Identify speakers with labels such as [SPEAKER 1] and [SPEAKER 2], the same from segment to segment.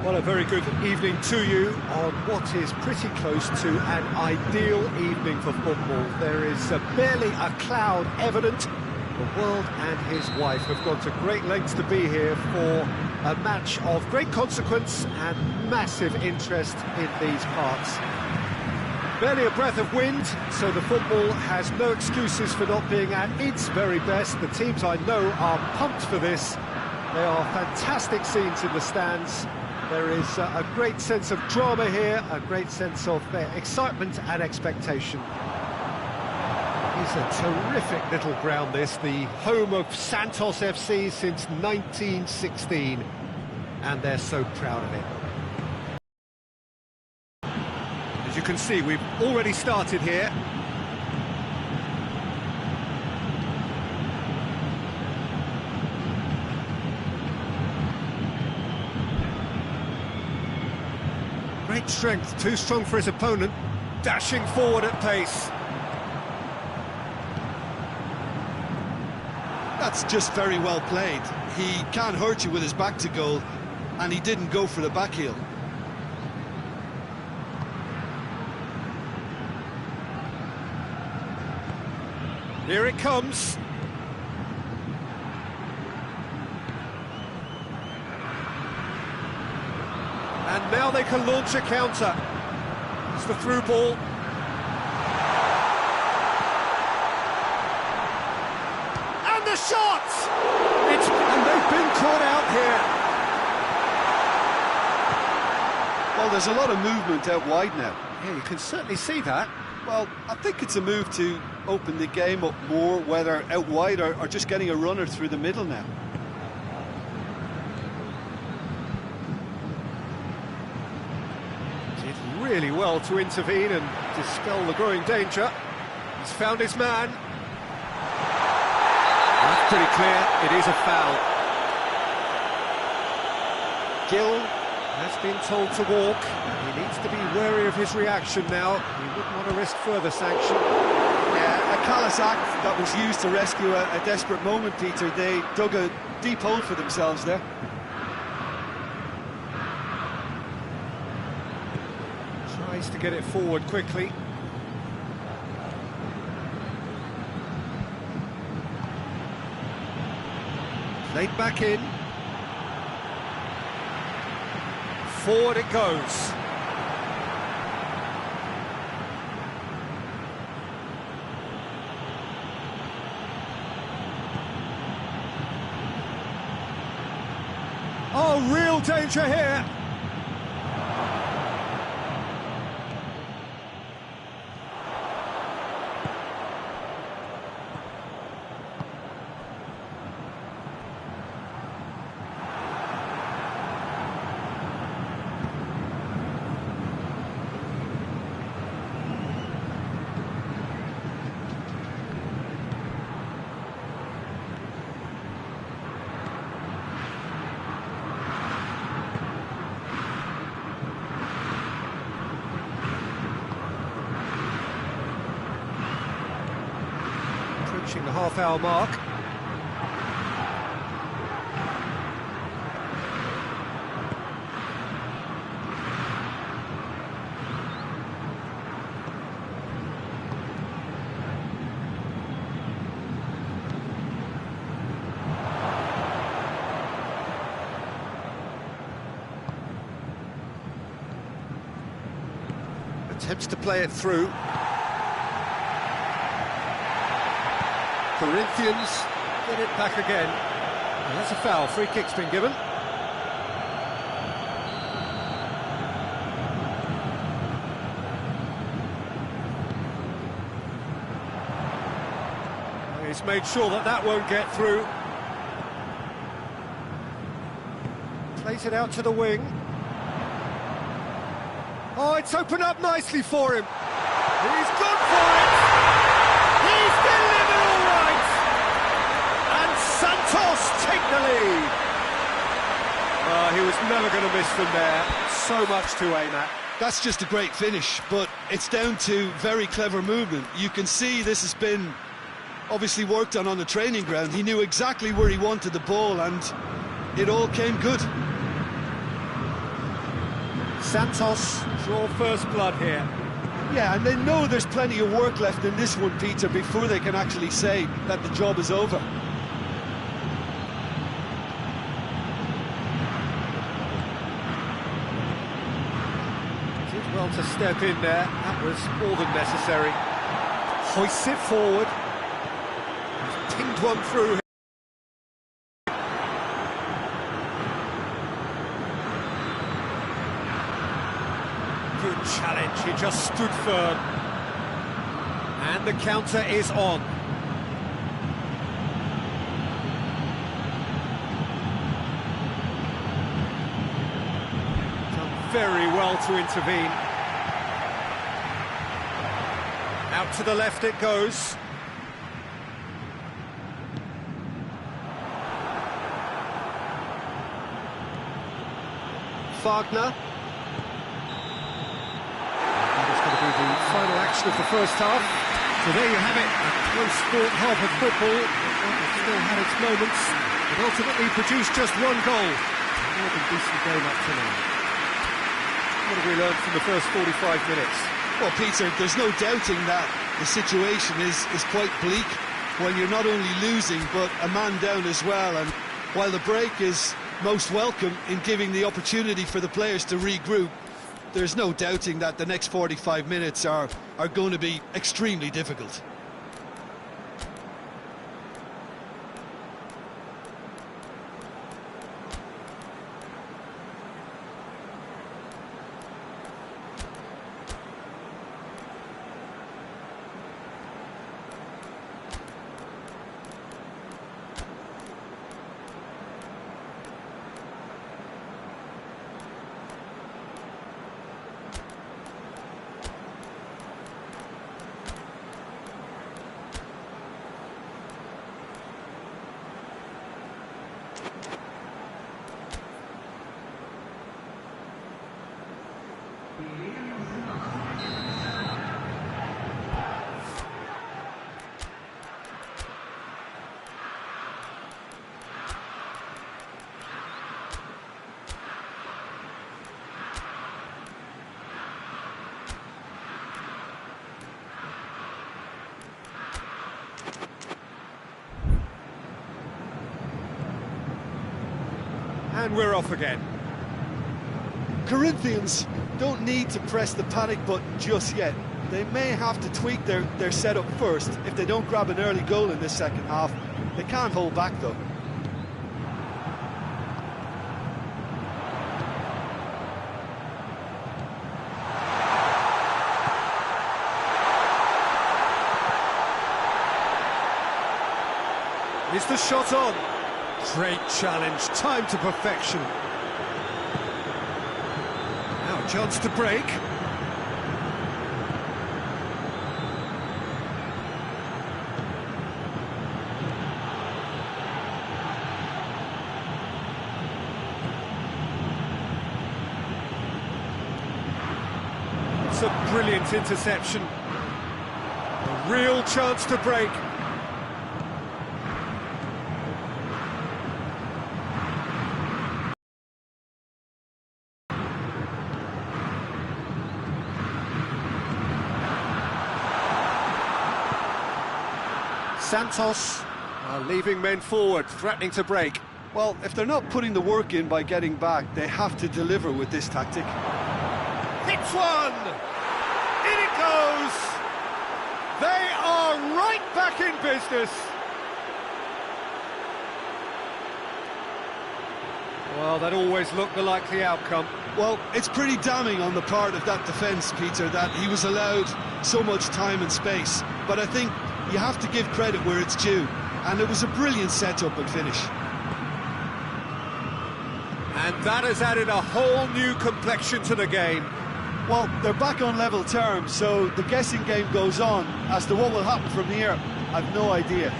[SPEAKER 1] Well, a very good evening to you on what is pretty close to an ideal evening for football. There is barely a cloud evident. The world and his wife have gone to great lengths to be here for a match of great consequence and massive interest in these parts. Barely a breath of wind, so the football has no excuses for not being at its very best. The teams I know are pumped for this. They are fantastic scenes in the stands. There is a great sense of drama here, a great sense of excitement and expectation. It's a terrific little ground, this, the home of Santos FC since 1916, and they're so proud of it. As you can see, we've already started here. Great strength, too strong for his opponent, dashing forward at pace.
[SPEAKER 2] That's just very well played. He can't hurt you with his back to goal, and he didn't go for the back heel.
[SPEAKER 1] Here it comes. And now they can launch a counter. It's the through ball. And the shot! And they've been caught out here.
[SPEAKER 2] Well, there's a lot of movement out wide now.
[SPEAKER 1] Yeah, you can certainly see that.
[SPEAKER 2] Well, I think it's a move to open the game up more, whether out wide or just getting a runner through the middle now.
[SPEAKER 1] Did really well to intervene and dispel the growing danger. He's found his man. That's pretty clear, it is a foul. Gill has been told to walk. He needs to be wary of his reaction now. He wouldn't want to risk further sanction.
[SPEAKER 2] Yeah, a callous act that was used to rescue a desperate moment, Peter. They dug a deep hole for themselves there.
[SPEAKER 1] Tries to get it forward quickly. Played back in. Forward it goes. Oh, real danger here. Approaching the half-hour mark. Attempts to play it through. Corinthians get it back again. And that's a foul. Free kick's been given. He's made sure that that won't get through. Plays it out to the wing. Oh, it's opened up nicely for him. He's gone for it. He's delivered all right. And Santos take the lead. He was never going to miss from there. So much to aim at.
[SPEAKER 2] That's just a great finish, but it's down to very clever movement. You can see this has been obviously worked on the training ground. He knew exactly where he wanted the ball, and it all came good.
[SPEAKER 1] Santos, draw first blood here.
[SPEAKER 2] Yeah, and they know there's plenty of work left in this one, Peter, before they can actually say that the job is over.
[SPEAKER 1] Did well to step in there, that was more than necessary. Hoists it forward. He's pinged one through. Good challenge, he just stood firm. And the counter is on. Done very well to intervene. Out to the left it goes. Wagner. The final action of the first half. So there you have it, a close-fought half of football. It still had its moments, but ultimately produced just one goal. More than decent game up to now. What have we learned from the first 45 minutes?
[SPEAKER 2] Well, Peter, there's no doubting that the situation is quite bleak when you're not only losing, but a man down as well. And while the break is most welcome in giving the opportunity for the players to regroup, there's no doubting that the next 45 minutes are going to be extremely difficult.
[SPEAKER 1] And we're off again.
[SPEAKER 2] Corinthians don't need to press the panic button just yet. They may have to tweak their setup first if they don't grab an early goal in this second half. They can't hold back though.
[SPEAKER 1] Is the shot on? Great challenge, time to perfection. Now a chance to break. It's a brilliant interception. A real chance to break. Santos are leaving men forward, threatening to break.
[SPEAKER 2] Well, if they're not putting the work in by getting back, they have to deliver with this tactic.
[SPEAKER 1] Hits one! In it goes! They are right back in business! Well, that always looked the likely outcome.
[SPEAKER 2] Well, it's pretty damning on the part of that defence, Peter, that he was allowed so much time and space. But I think you have to give credit where it's due, and it was a brilliant setup and finish.
[SPEAKER 1] And that has added a whole new complexion to the game.
[SPEAKER 2] Well, they're back on level terms, so the guessing game goes on. As to what will happen from here, I've no idea.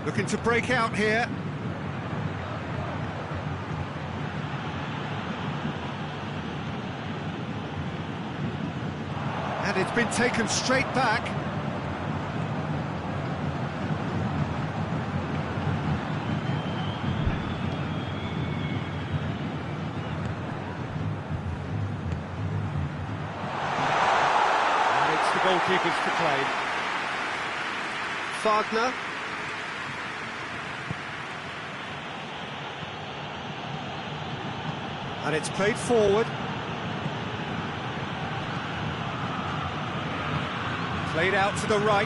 [SPEAKER 1] Looking to break out here. And it's been taken straight back. And it's the goalkeepers to claim. Wagner. And it's played forward. Played out to the right.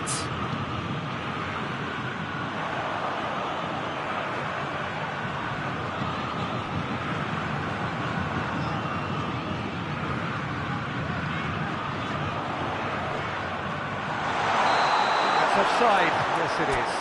[SPEAKER 1] That's offside. Yes, it is.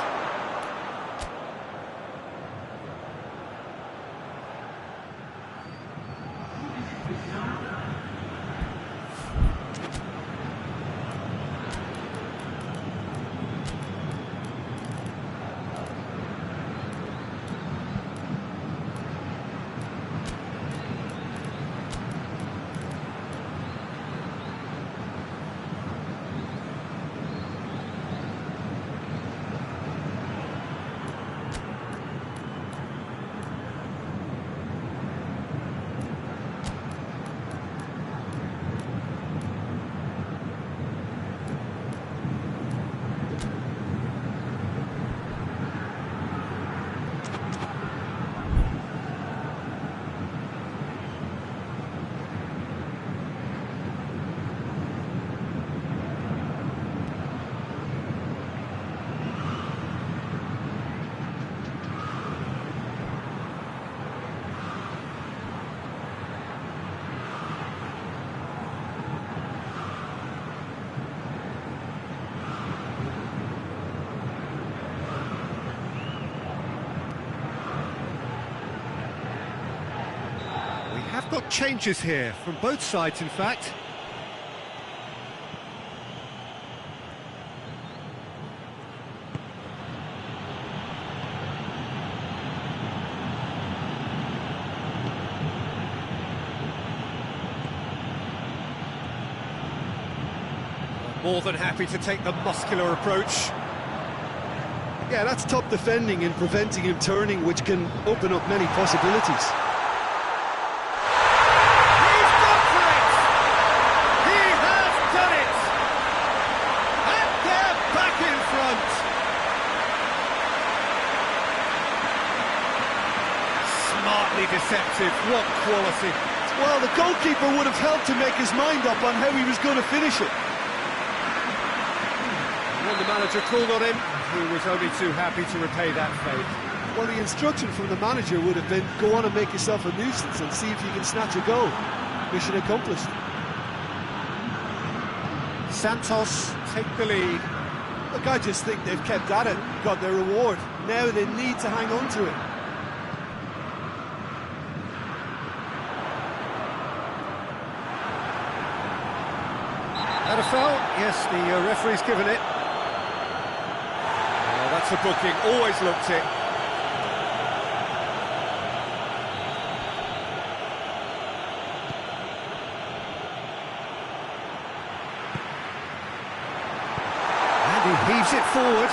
[SPEAKER 1] Have got changes here from both sides, in fact. More than happy to take the muscular approach.
[SPEAKER 2] Yeah, that's top defending and preventing him turning, which can open up many possibilities.
[SPEAKER 1] Deceptive, what quality.
[SPEAKER 2] Well, the goalkeeper would have helped to make his mind up on how he was going to finish it.
[SPEAKER 1] When the manager called on him, he was only too happy to repay that favour.
[SPEAKER 2] Well, the instruction from the manager would have been, go on and make yourself a nuisance and see if you can snatch a goal. Mission accomplished.
[SPEAKER 1] Santos take the lead.
[SPEAKER 2] Look, I just think they've kept at it, got their reward. Now they need to hang on to it.
[SPEAKER 1] That a foul? Yes, the referee's given it. Oh, that's a booking, always looked it. And he heaves it forward.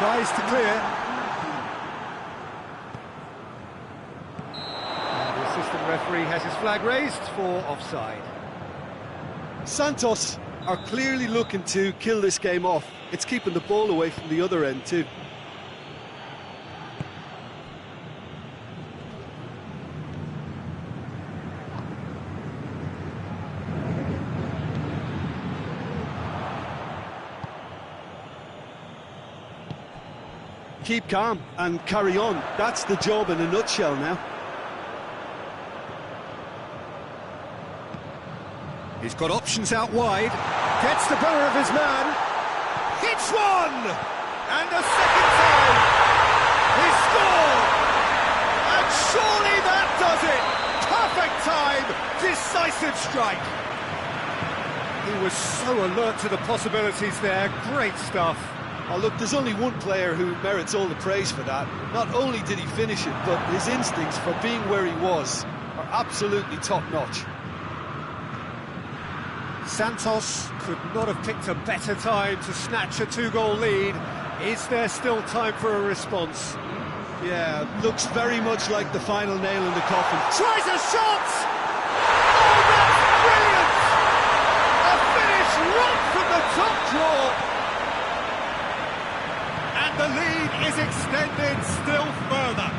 [SPEAKER 1] tries to clear. And the assistant referee has his flag raised for offside.
[SPEAKER 2] Santos are clearly looking to kill this game off. It's keeping the ball away from the other end too. Keep calm and carry on. That's the job in a nutshell now.
[SPEAKER 1] He's got options out wide. Gets the better of his man. Hits one! And a second time. He scored! And surely that does it! Perfect time! Decisive strike! He was so alert to the possibilities there. Great stuff.
[SPEAKER 2] Oh look, there's only one player who merits all the praise for that. Not only did he finish it, but his instincts for being where he was are absolutely top-notch.
[SPEAKER 1] Santos could not have picked a better time to snatch a two-goal lead. Is there still time for a response?
[SPEAKER 2] Yeah, looks very much like the final nail in the coffin.
[SPEAKER 1] Tries a shot! Oh, that's brilliant! A finish right from the top draw! And the lead is extended still further.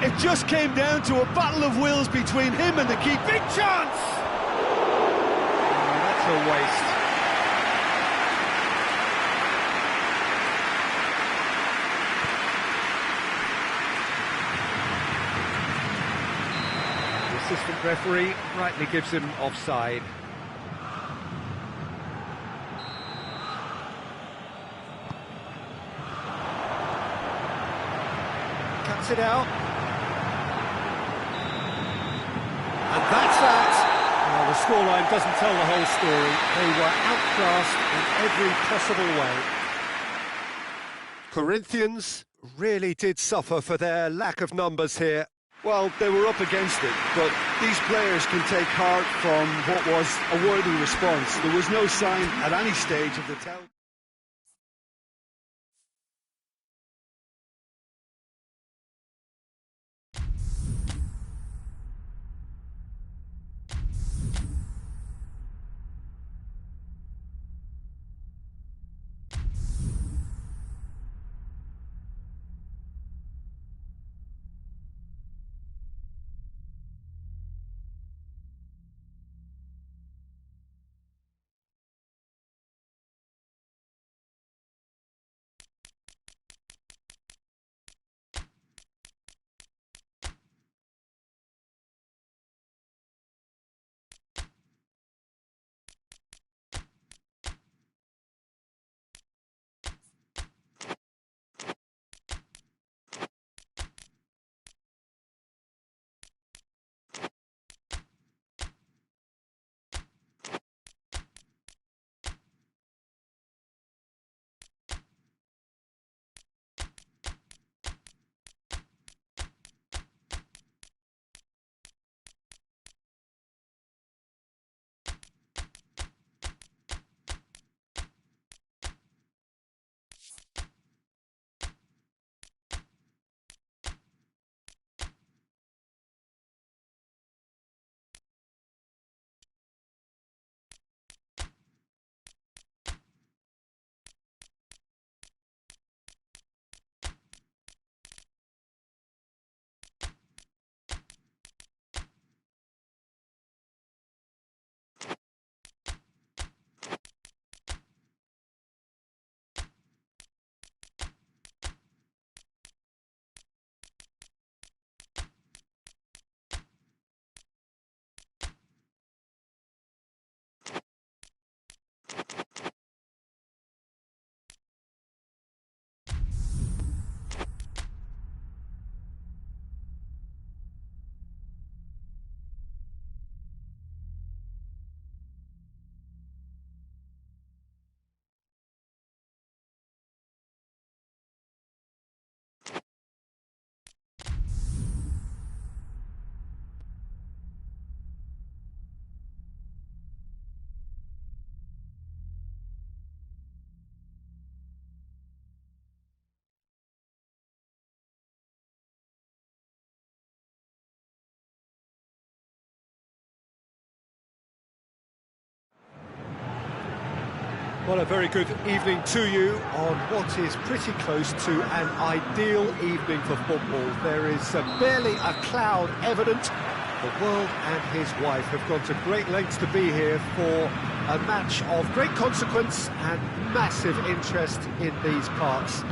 [SPEAKER 2] It just came down to a battle of wills between him and the keeper.
[SPEAKER 1] Big chance! That's a waste. The assistant referee rightly gives him offside. Cuts it out. And that's that. Well, the scoreline doesn't tell the whole story. They were outclassed in every possible way. Corinthians really did suffer for their lack of numbers here.
[SPEAKER 2] Well, they were up against it, but these players can take heart from what was a worthy response. There was no sign at any stage of the tell.
[SPEAKER 1] Well, a very good evening to you on what is pretty close to an ideal evening for football. There is barely a cloud evident. The world and his wife have gone to great lengths to be here for a match of great consequence and massive interest in these parts.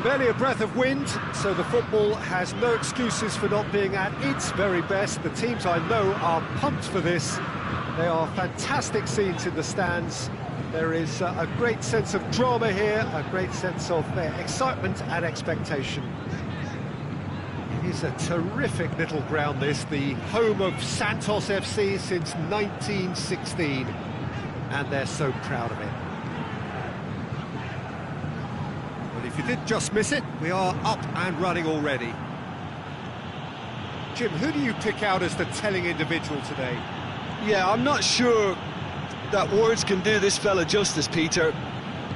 [SPEAKER 1] Barely a breath of wind, so the football has no excuses for not being at its very best. The teams I know are pumped for this. They are fantastic scenes in the stands. There is a great sense of drama here, a great sense of excitement and expectation. It is a terrific little ground, this, the home of Santos FC since 1916, and they're so proud of it. Well, if you did just miss it, we are up and running already. Jim, who do you pick out as the telling individual today?
[SPEAKER 2] Yeah, I'm not sure that words can do this fella justice, Peter.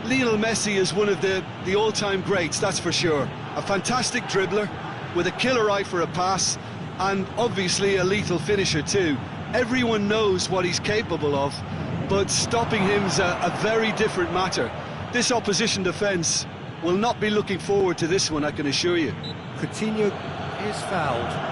[SPEAKER 2] Lionel Messi is one of the all-time greats, that's for sure. A fantastic dribbler, with a killer eye for a pass, and obviously a lethal finisher too. Everyone knows what he's capable of, but stopping him's a very different matter. This opposition defence will not be looking forward to this one, I can assure you.
[SPEAKER 1] Coutinho is fouled.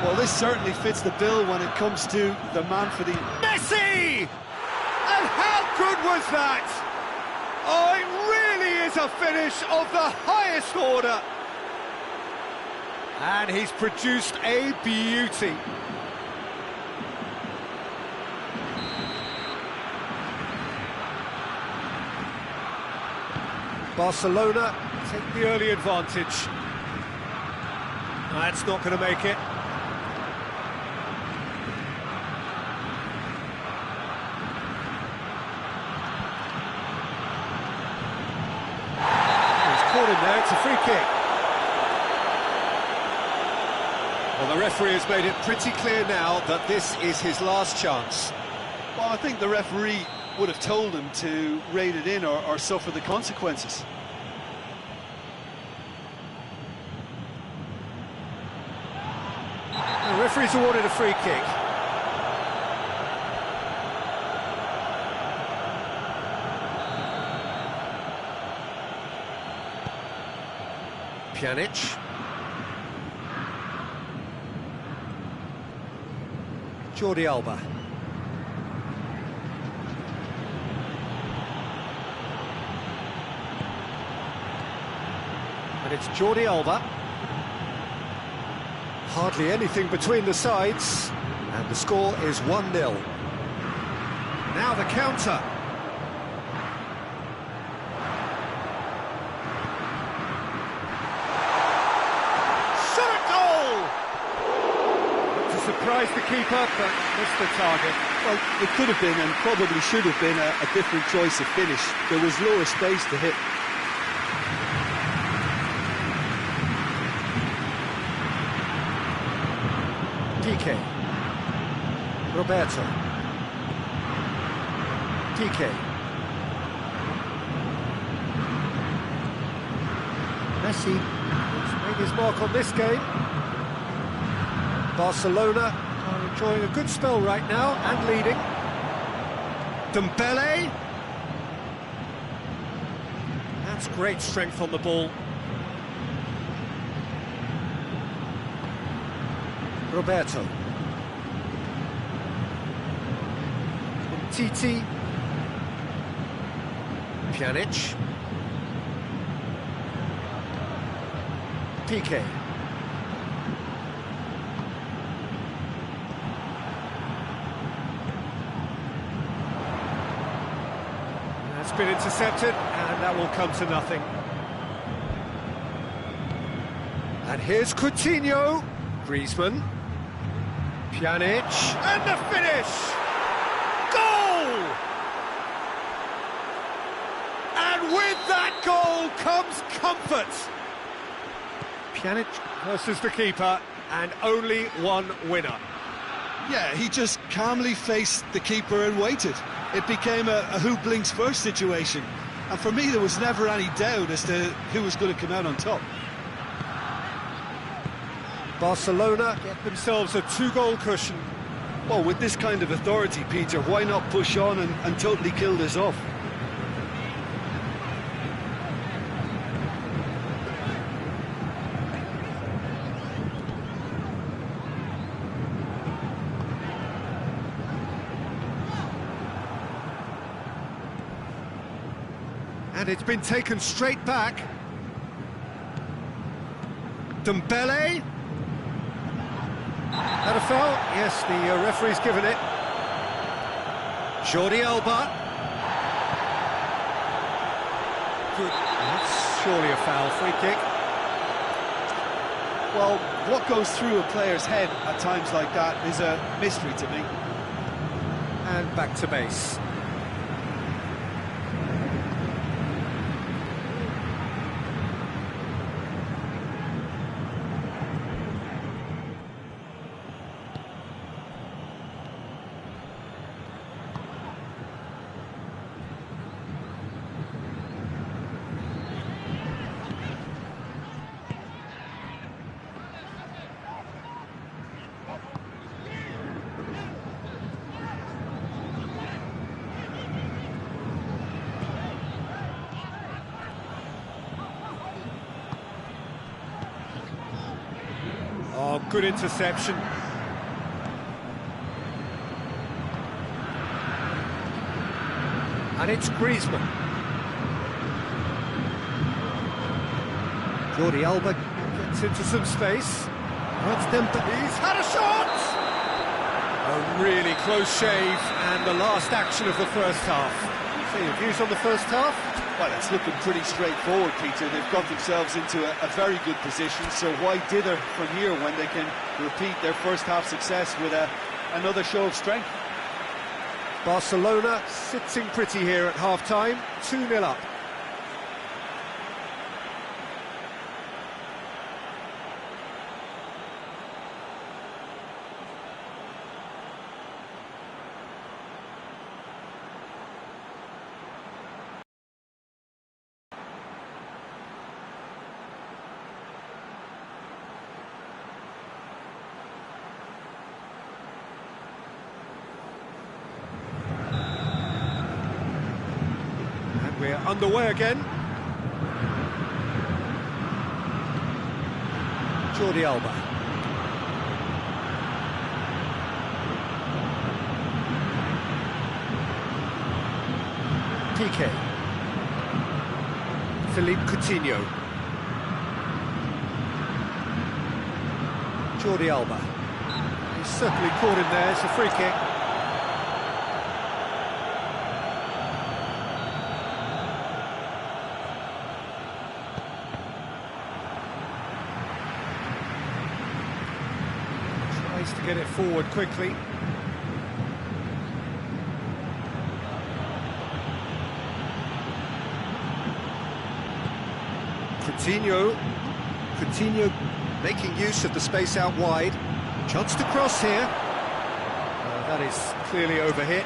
[SPEAKER 2] Well, this certainly fits the bill when it comes to the man for the...
[SPEAKER 1] Messi! And how good was that? Oh, it really is a finish of the highest order. And he's produced a beauty. Barcelona take the early advantage. That's not going to make it. Caught him there, it's a free kick. Well, the referee has made it pretty clear now that this is his last chance.
[SPEAKER 2] Well, I think the referee would have told him to rein it in or suffer the consequences.
[SPEAKER 1] The referee's awarded a free kick. Pjanic. Jordi Alba. And it's Jordi Alba. Hardly anything between the sides, and the score is 1-0. Now the counter. Surprised the keeper, but missed the target.
[SPEAKER 2] Well, it could have been and probably should have been a different choice of finish. There was lower space to hit.
[SPEAKER 1] Piqué. Roberto. Piqué. Messi has made his mark on this game. Barcelona are enjoying a good spell right now and leading. Dembele. That's great strength on the ball. Roberto. Titi. Pjanic. Piqué. That's been intercepted, and that will come to nothing. And here's Coutinho. Griezmann. Pjanic. And the finish! Goal! And with that goal comes comfort. Pjanic versus the keeper, and only one winner.
[SPEAKER 2] Yeah, he just calmly faced the keeper and waited. It became a who blinks first situation. And for me, there was never any doubt as to who was going to come out on top.
[SPEAKER 1] Barcelona get themselves a 2-goal cushion.
[SPEAKER 2] Well, with this kind of authority, Peter, why not push on and totally kill this off?
[SPEAKER 1] And it's been taken straight back. Dembele. That a foul? Yes, the referee's given it. Jordi Alba. Good. That's surely a foul. Free kick.
[SPEAKER 2] Well, what goes through a player's head at times like that is a mystery to me.
[SPEAKER 1] And back to base. Oh, good interception. And it's Griezmann. Jordi Alba gets into some space. That's Dembele. He's had a shot! A really close shave, and the last action of the first half. So your views on the first half?
[SPEAKER 2] Well, it's looking pretty straightforward, Peter. They've got themselves into a very good position, so why dither from here when they can repeat their first half success with another show of strength?
[SPEAKER 1] Barcelona sitting pretty here at half-time, 2-0 up. We're underway again. Jordi Alba. Piqué. Philippe Coutinho. Jordi Alba. He's certainly caught him there. It's a free kick. To get it forward quickly. Coutinho making use of the space out wide. Chance to cross here. That is clearly overhit.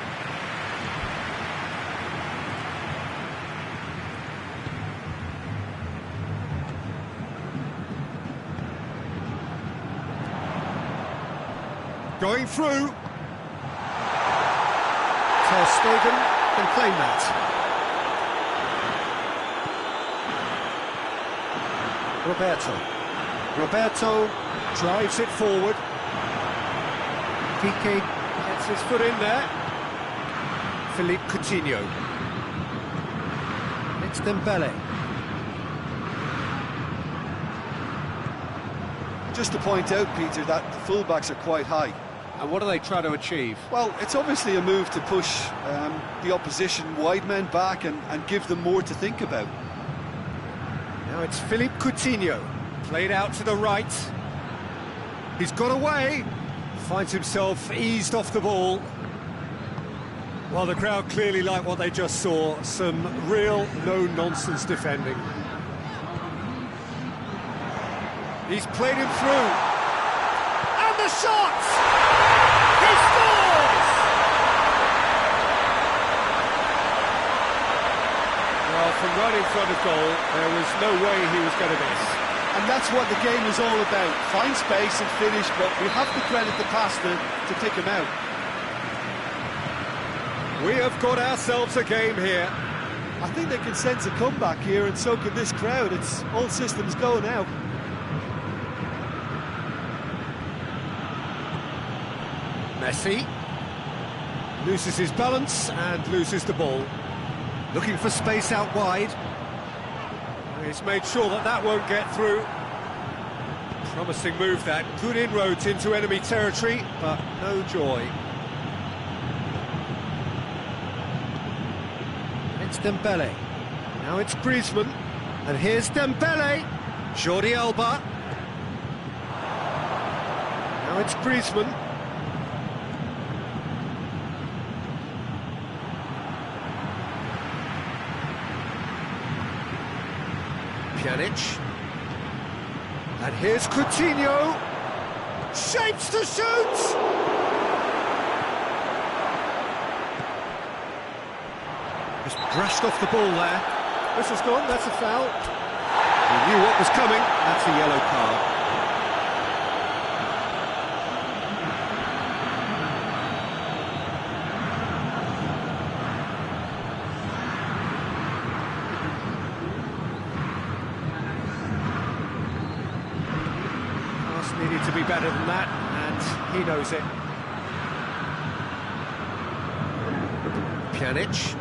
[SPEAKER 1] Going through. Ter Stegen can claim that. Roberto drives it forward. Piqué gets his foot in there. Philippe Coutinho. It's Dembele.
[SPEAKER 2] Just to point out, Peter, that the fullbacks are quite high.
[SPEAKER 1] And what do they try to achieve?
[SPEAKER 2] Well, it's obviously a move to push the opposition wide men back and give them more to think about.
[SPEAKER 1] Now it's Philippe Coutinho, played out to the right. He's got away, finds himself eased off the ball. Well, the crowd clearly like what they just saw, some real no-nonsense defending. He's played him through. And the shot! He scores! Well, from right in front of goal, there was no way he was going to miss.
[SPEAKER 2] And that's what the game is all about. Find space and finish, but we have to credit the passer to pick him out.
[SPEAKER 1] We have got ourselves a game here.
[SPEAKER 2] I think they can sense a comeback here, and so can this crowd. It's all systems go now.
[SPEAKER 1] Messi loses his balance and loses the ball. Looking for space out wide. He's made sure that that won't get through. Promising move that. Good inroads into enemy territory, but no joy. It's Dembele. Now it's Griezmann. And here's Dembele. Jordi Alba. Now it's Griezmann. Pjanic. And here's Coutinho. Shapes to shoot! Just brushed off the ball there. This has gone, that's a foul. He knew what was coming, that's a yellow card. Pass needed to be better than that, and he knows it. Pjanic.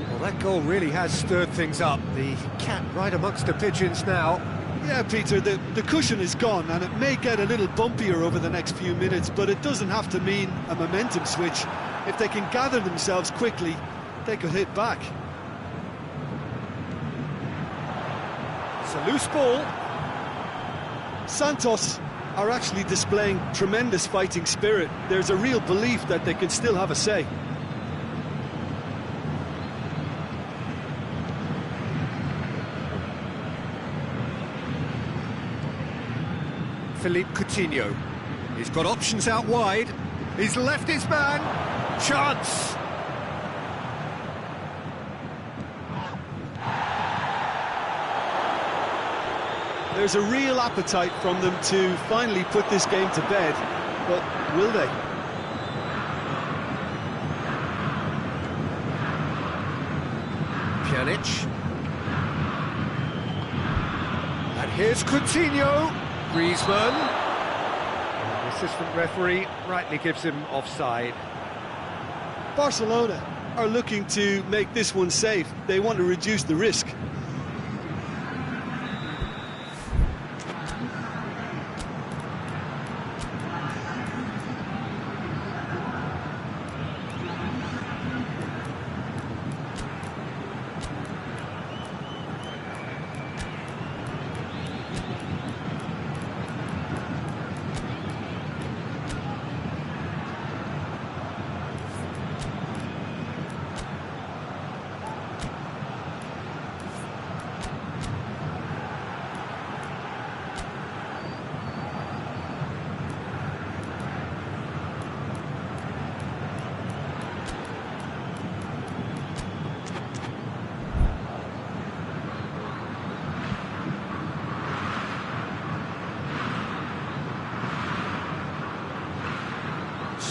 [SPEAKER 1] Well, that goal really has stirred things up. The cat right amongst the pigeons now.
[SPEAKER 2] Yeah, Peter, the cushion is gone, and it may get a little bumpier over the next few minutes, but it doesn't have to mean a momentum switch. If they can gather themselves quickly, they could hit back.
[SPEAKER 1] It's a loose ball.
[SPEAKER 2] Santos are actually displaying tremendous fighting spirit. There's a real belief that they can still have a say.
[SPEAKER 1] Philippe Coutinho. He's got options out wide. He's left his man. Chance.
[SPEAKER 2] There's a real appetite from them to finally put this game to bed, but will they?
[SPEAKER 1] Pjanic. And here's Coutinho. Griezmann. The assistant referee rightly gives him offside.
[SPEAKER 2] Barcelona are looking to make this one safe. They want to reduce the risk.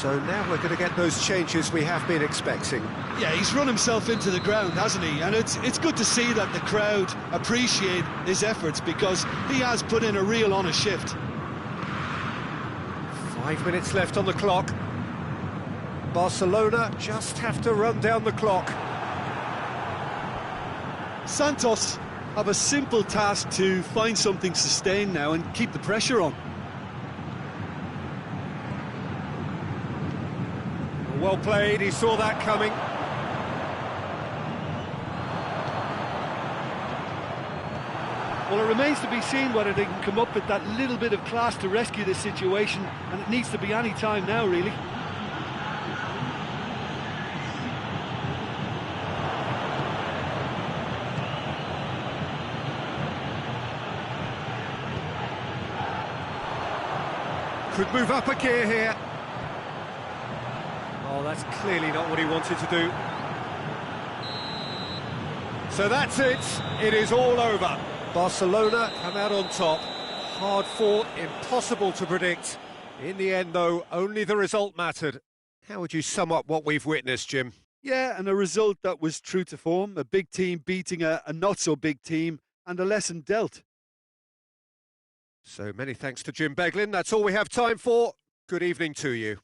[SPEAKER 1] So now we're going to get those changes we have been expecting.
[SPEAKER 2] Yeah, he's run himself into the ground, hasn't he? And it's good to see that the crowd appreciate his efforts, because he has put in a real honest shift.
[SPEAKER 1] 5 minutes left on the clock. Barcelona just have to run down the clock.
[SPEAKER 2] Santos have a simple task to find something sustained now and keep the pressure on.
[SPEAKER 1] Well played, he saw that coming.
[SPEAKER 2] Well, it remains to be seen whether they can come up with that little bit of class to rescue this situation, and it needs to be any time now, really.
[SPEAKER 1] Could move up a gear here. Oh, that's clearly not what he wanted to do. So that's it. It is all over. Barcelona come out on top. Hard fought, impossible to predict. In the end, though, only the result mattered. How would you sum up what we've witnessed, Jim?
[SPEAKER 2] Yeah, and a result that was true to form, a big team beating a not-so-big team, and a lesson dealt.
[SPEAKER 1] So many thanks to Jim Beglin. That's all we have time for. Good evening to you.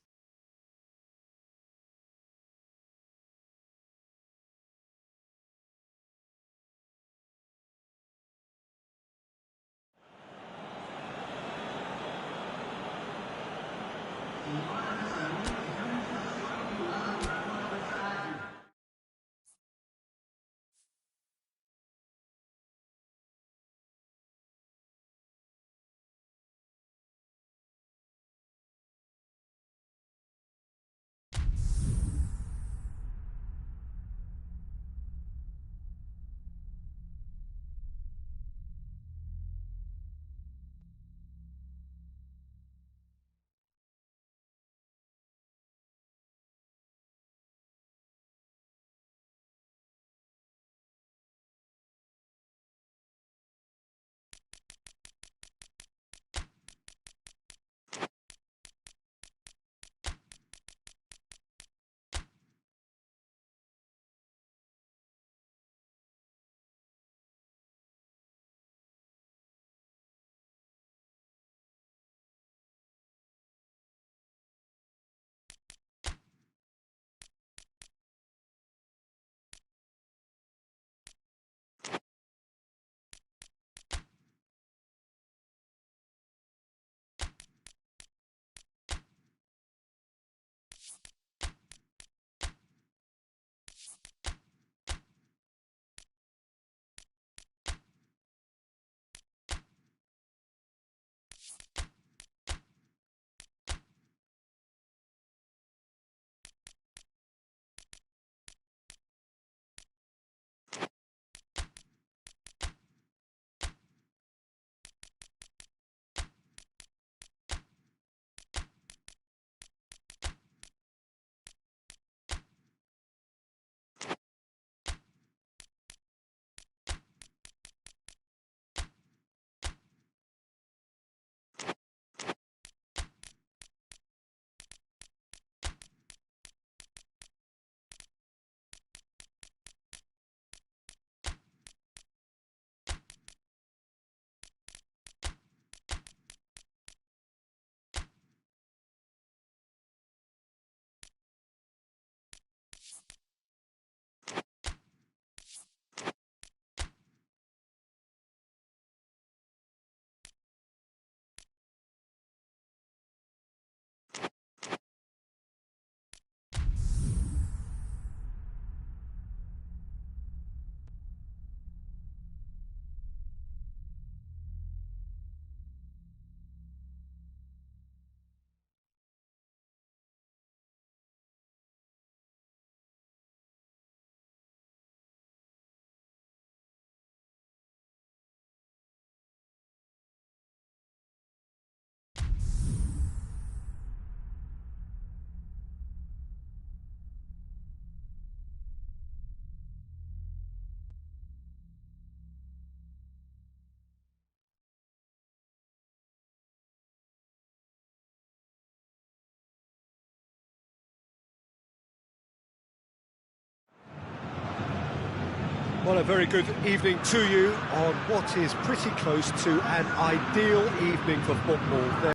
[SPEAKER 1] Well, a very good evening to you on what is pretty close to an ideal evening for football. There's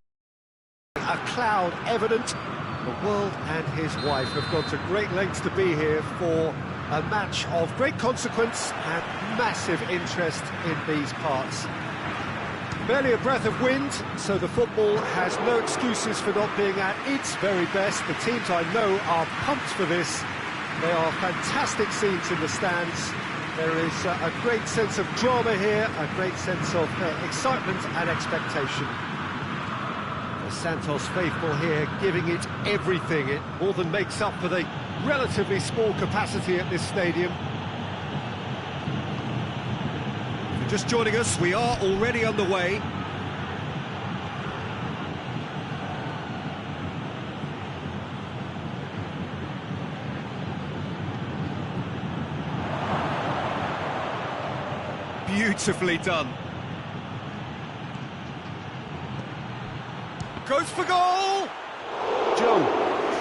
[SPEAKER 1] a cloud evident. The world and his wife have gone to great lengths to be here for a match of great consequence and massive interest in these parts. Barely a breath of wind, so the football has no excuses for not being at its very best. The teams I know are pumped for this. They are fantastic scenes in the stands. There is a great sense of drama here, a great sense of excitement and expectation. The Santos faithful here giving it everything. It more than makes up for the relatively small capacity at this stadium. If you're just joining us, we are already underway. Beautifully done. Goes for goal!
[SPEAKER 2] Joe,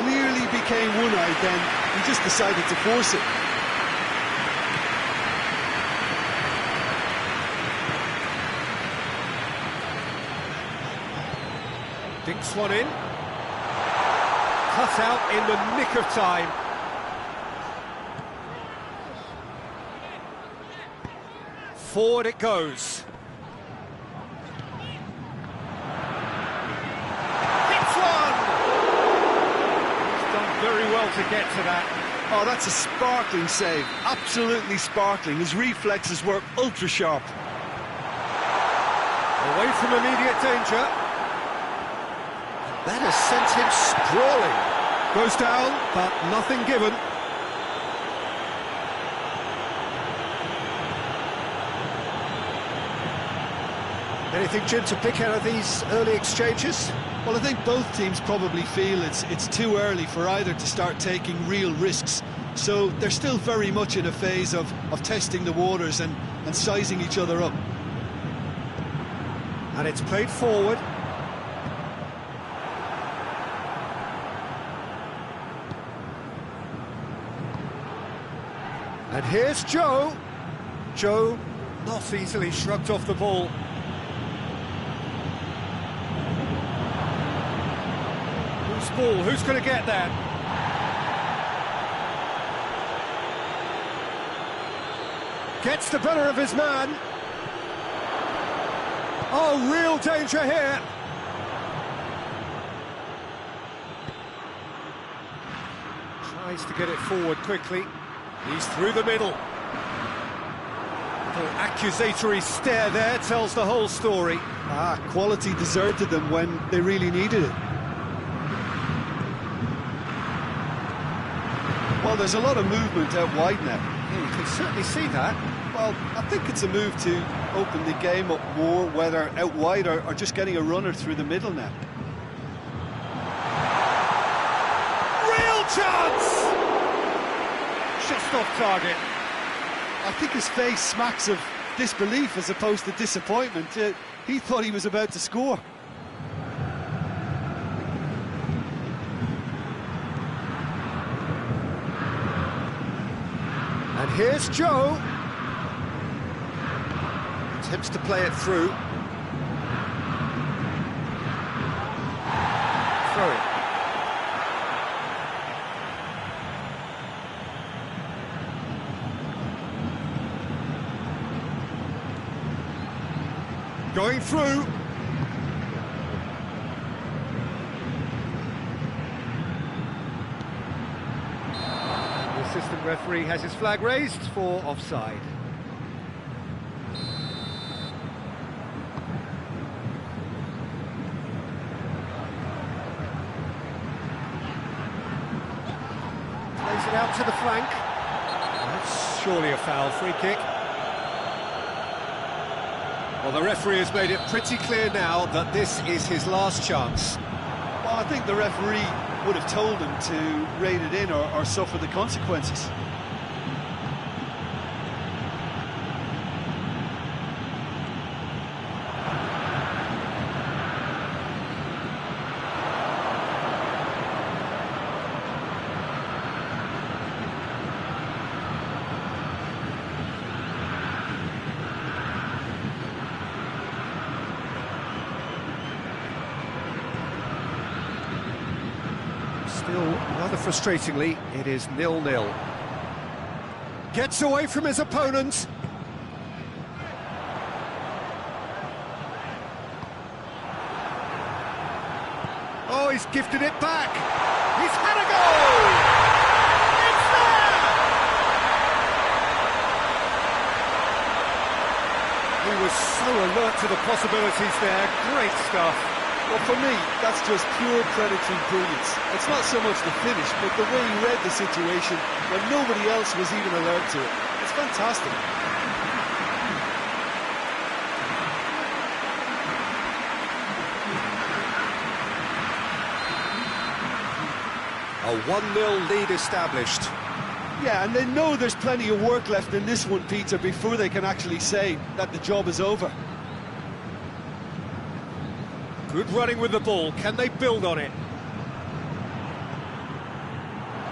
[SPEAKER 2] clearly became one-eyed then. He just decided to force it.
[SPEAKER 1] Dinks one in. Cut out in the nick of time. Forward it goes. Hits one! He's done very well to get to that.
[SPEAKER 2] Oh, that's a sparkling save. Absolutely sparkling. His reflexes were ultra-sharp.
[SPEAKER 1] Away from immediate danger. That has sent him sprawling. Goes down, but nothing given. Anything, Jim, to pick out of these early exchanges?
[SPEAKER 2] Well, I think both teams probably feel it's too early for either to start taking real risks. So they're still very much in a phase of testing the waters and sizing each other up.
[SPEAKER 1] And it's played forward. And here's Joe. Joe not easily shrugged off the ball. Who's ball? Who's going to get that? Gets the better of his man. Oh, real danger here. Tries to get it forward quickly. He's through the middle. Little accusatory stare there tells the whole story.
[SPEAKER 2] Quality deserted them when they really needed it. Well, there's a lot of movement out wide now.
[SPEAKER 1] Yeah, you can certainly see that.
[SPEAKER 2] Well, I think it's a move to open the game up more, whether out wide or just getting a runner through the middle now.
[SPEAKER 1] Real chance! Just off target.
[SPEAKER 2] I think his face smacks of disbelief as opposed to disappointment. He thought he was about to score.
[SPEAKER 1] And here's Joe. Attempts to play it through. Throw it. Going through. The assistant referee has his flag raised for offside. Plays it out to the flank. That's surely a foul, free kick. Well, the referee has made it pretty clear now that this is his last chance.
[SPEAKER 2] Well, I think the referee would have told him to rate it in or suffer the consequences.
[SPEAKER 1] Still, rather frustratingly, it is 0-0. Gets away from his opponent. Oh, he's gifted it back. He's had a goal! It's there! He was so alert to the possibilities there. Great stuff.
[SPEAKER 2] Well, for me, that's just pure predatory brilliance. It's not so much the finish, but the way he read the situation when nobody else was even alert to it. It's fantastic.
[SPEAKER 1] A 1-0 lead established.
[SPEAKER 2] Yeah, and they know there's plenty of work left in this one, Peter, before they can actually say that the job is over.
[SPEAKER 1] Good running with the ball. Can they build on it?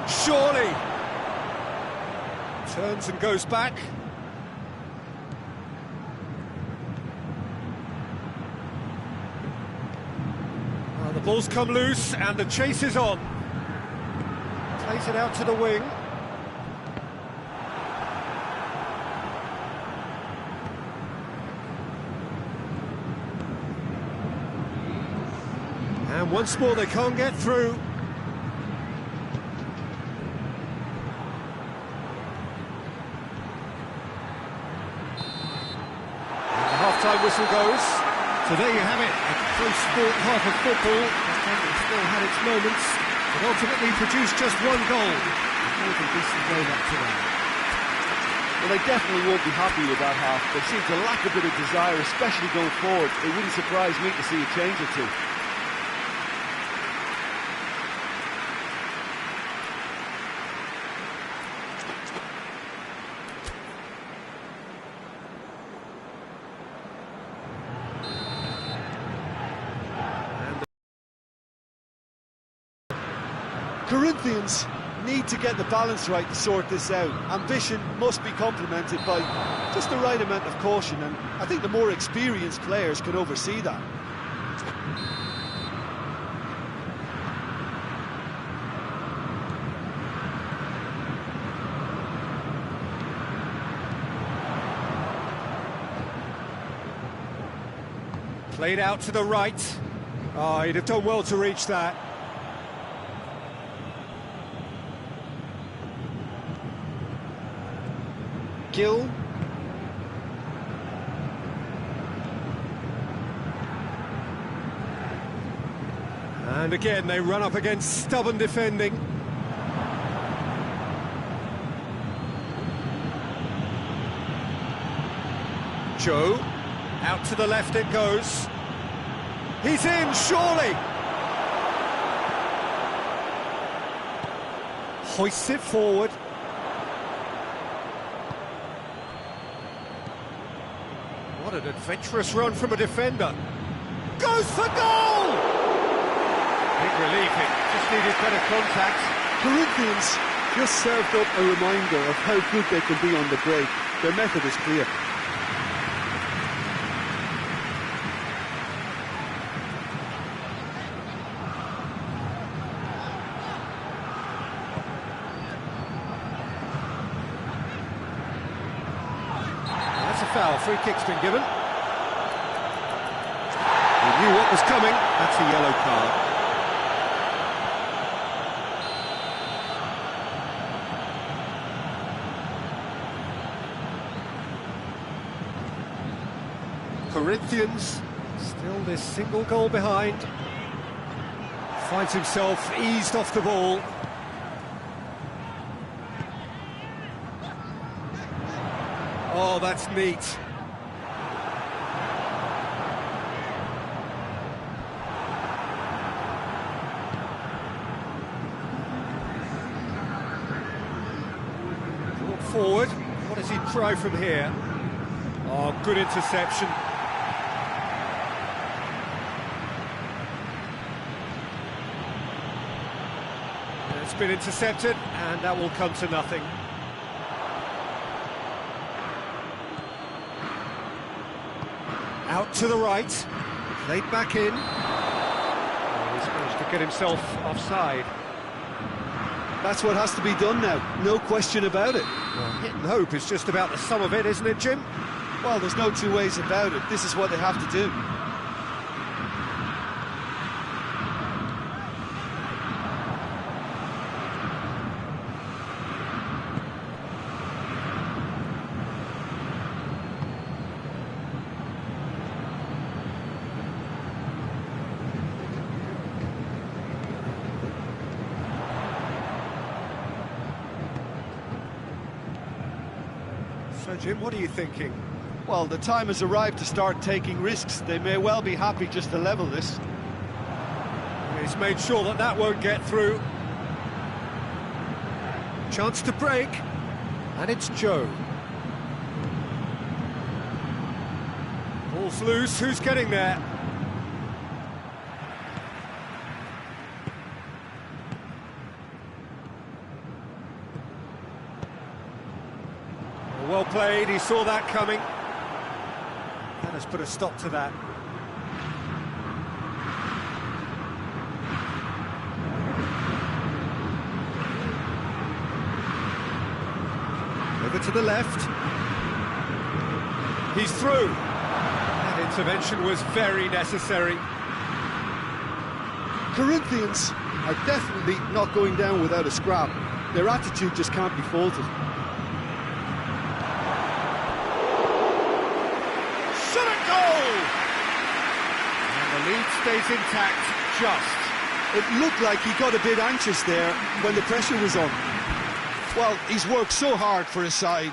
[SPEAKER 1] Surely! Turns and goes back. Well, the ball's come loose and the chase is on. Plays it out to the wing. And once more they can't get through. Half-time whistle goes. So there you have it, a close sport half of football. It still had its moments, but ultimately produced just one goal. More than decent game up to that.
[SPEAKER 3] Well, they definitely won't be happy with that half. They seem to lack a bit of desire, especially going forward. It wouldn't surprise me to see a change or two.
[SPEAKER 2] Corinthians need to get the balance right to sort this out. Ambition must be complemented by just the right amount of caution, and I think the more experienced players can oversee that.
[SPEAKER 1] Played out to the right. Oh, he'd have done well to reach that. Gill. And again, they run up against stubborn defending. Joe. Out to the left it goes. He's in, surely! Hoists it forward. What an adventurous run from a defender. Goes for goal! Big relief, it just needed better contact.
[SPEAKER 3] Corinthians just served up a reminder of how good they can be on the break. Their method is clear.
[SPEAKER 1] Foul, free kick's been given. He knew what was coming, that's a yellow card. Corinthians, still this single goal behind. Finds himself eased off the ball. Oh, that's neat. Brought forward. What does he try from here? Oh, good interception. It's been intercepted, and that will come to nothing. Out to the right, played back in. Oh, he's managed to get himself offside.
[SPEAKER 2] That's what has to be done now, no question about it.
[SPEAKER 1] Well, hit and hope is just about the sum of it, isn't it, Jim?
[SPEAKER 2] Well, there's no two ways about it. This is what they have to do.
[SPEAKER 1] So, Jim, what are you thinking?
[SPEAKER 2] Well, the time has arrived to start taking risks. They may well be happy just to level this.
[SPEAKER 1] He's made sure that that won't get through. Chance to break, and it's Joe. Ball's loose, who's getting there? Well played, he saw that coming. That has put a stop to that. Over to the left. He's through. That intervention was very necessary.
[SPEAKER 3] Corinthians are definitely not going down without a scrap. Their attitude just can't be faulted.
[SPEAKER 1] Shot at goal! And the lead stays intact, just.
[SPEAKER 2] It looked like he got a bit anxious there when the pressure was on. Well, he's worked so hard for his side,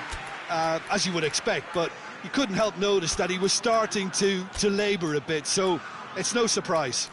[SPEAKER 2] as you would expect, but you couldn't help notice that he was starting to labour a bit, so it's no surprise.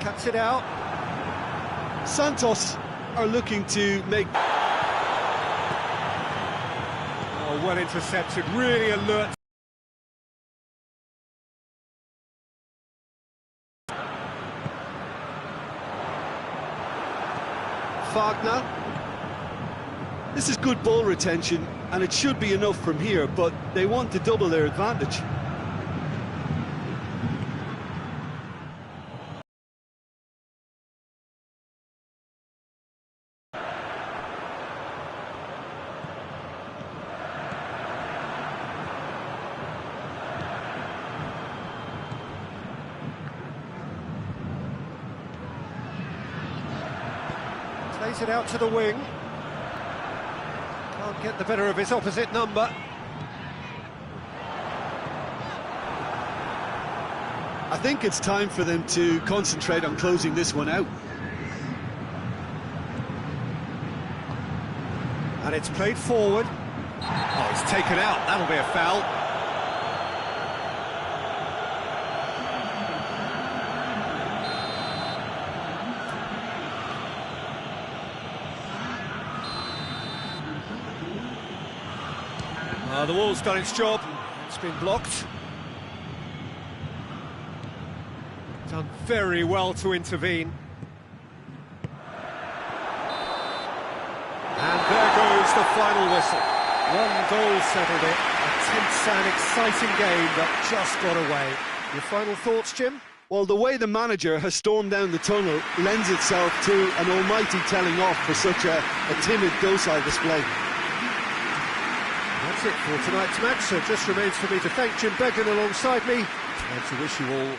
[SPEAKER 1] Cuts it out.
[SPEAKER 2] Santos are looking to make...
[SPEAKER 1] Oh, well intercepted, really alert.
[SPEAKER 2] Wagner. This is good ball retention, and it should be enough from here, but they want to double their advantage.
[SPEAKER 1] Plays it out to the wing. Can't get the better of his opposite number.
[SPEAKER 2] I think it's time for them to concentrate on closing this one out.
[SPEAKER 1] And it's played forward. Oh, it's taken out. That'll be a foul. The wall's done its job. It's been blocked. Done very well to intervene. And there goes the final whistle. One goal settled it. A tense and exciting game that just got away. Your final thoughts, Jim?
[SPEAKER 2] Well, the way the manager has stormed down the tunnel lends itself to an almighty telling off for such a timid, docile display.
[SPEAKER 1] That's it for tonight's match, so it just remains for me to thank Jim Beggan alongside me and to wish you all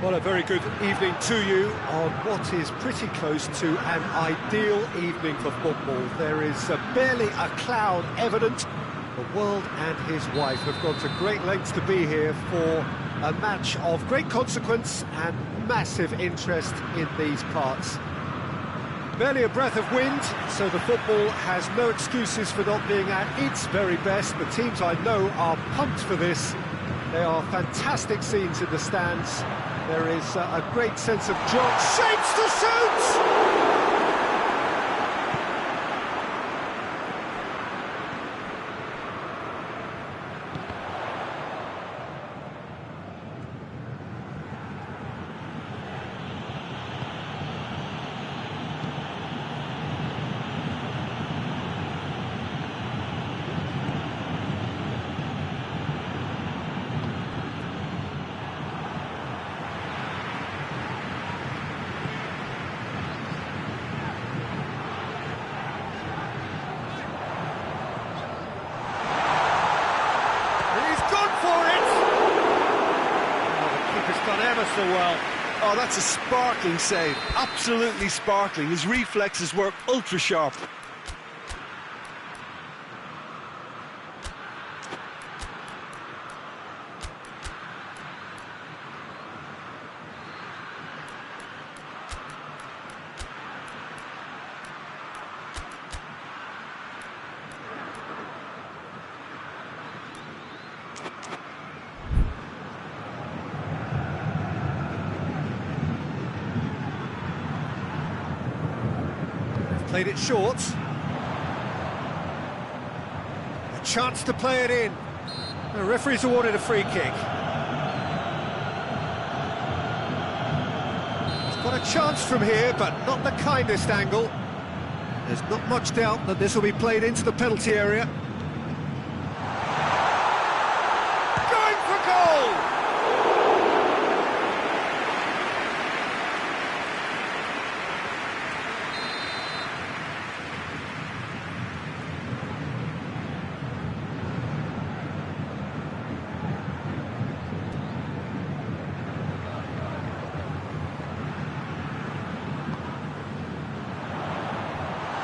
[SPEAKER 1] Well, a very good evening to you on what is pretty close to an ideal evening for football. There is barely a cloud evident. The world and his wife have gone to great lengths to be here for a match of great consequence and massive interest in these parts. Barely a breath of wind, so the football has no excuses for not being at its very best. The teams I know are pumped for this. They are fantastic scenes in the stands. There is a great sense of joy. Shapes to shoot! So well.
[SPEAKER 2] Oh, that's a sparkling save. Absolutely sparkling. His reflexes were ultra sharp.
[SPEAKER 1] Played it short. A chance to play it in. The referee's awarded a free kick. He's got a chance from here, but not the kindest angle. There's not much doubt that this will be played into the penalty area. Going for goal!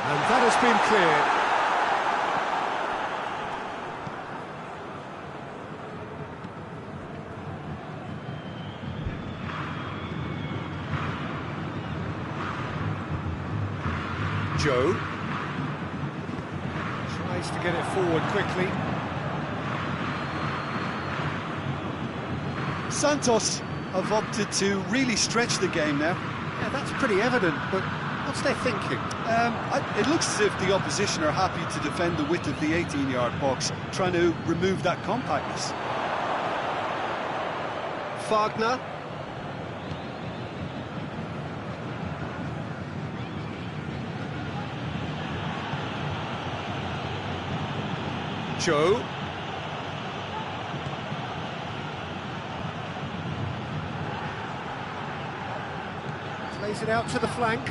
[SPEAKER 1] And that has been cleared. Joe tries to get it forward quickly.
[SPEAKER 2] Santos have opted to really stretch the game now.
[SPEAKER 1] Yeah, that's pretty evident, but what's their thinking?
[SPEAKER 2] It looks as if the opposition are happy to defend the width of the 18-yard box, trying to remove that compactness.
[SPEAKER 1] Wagner. Joe. Plays it out to the flank.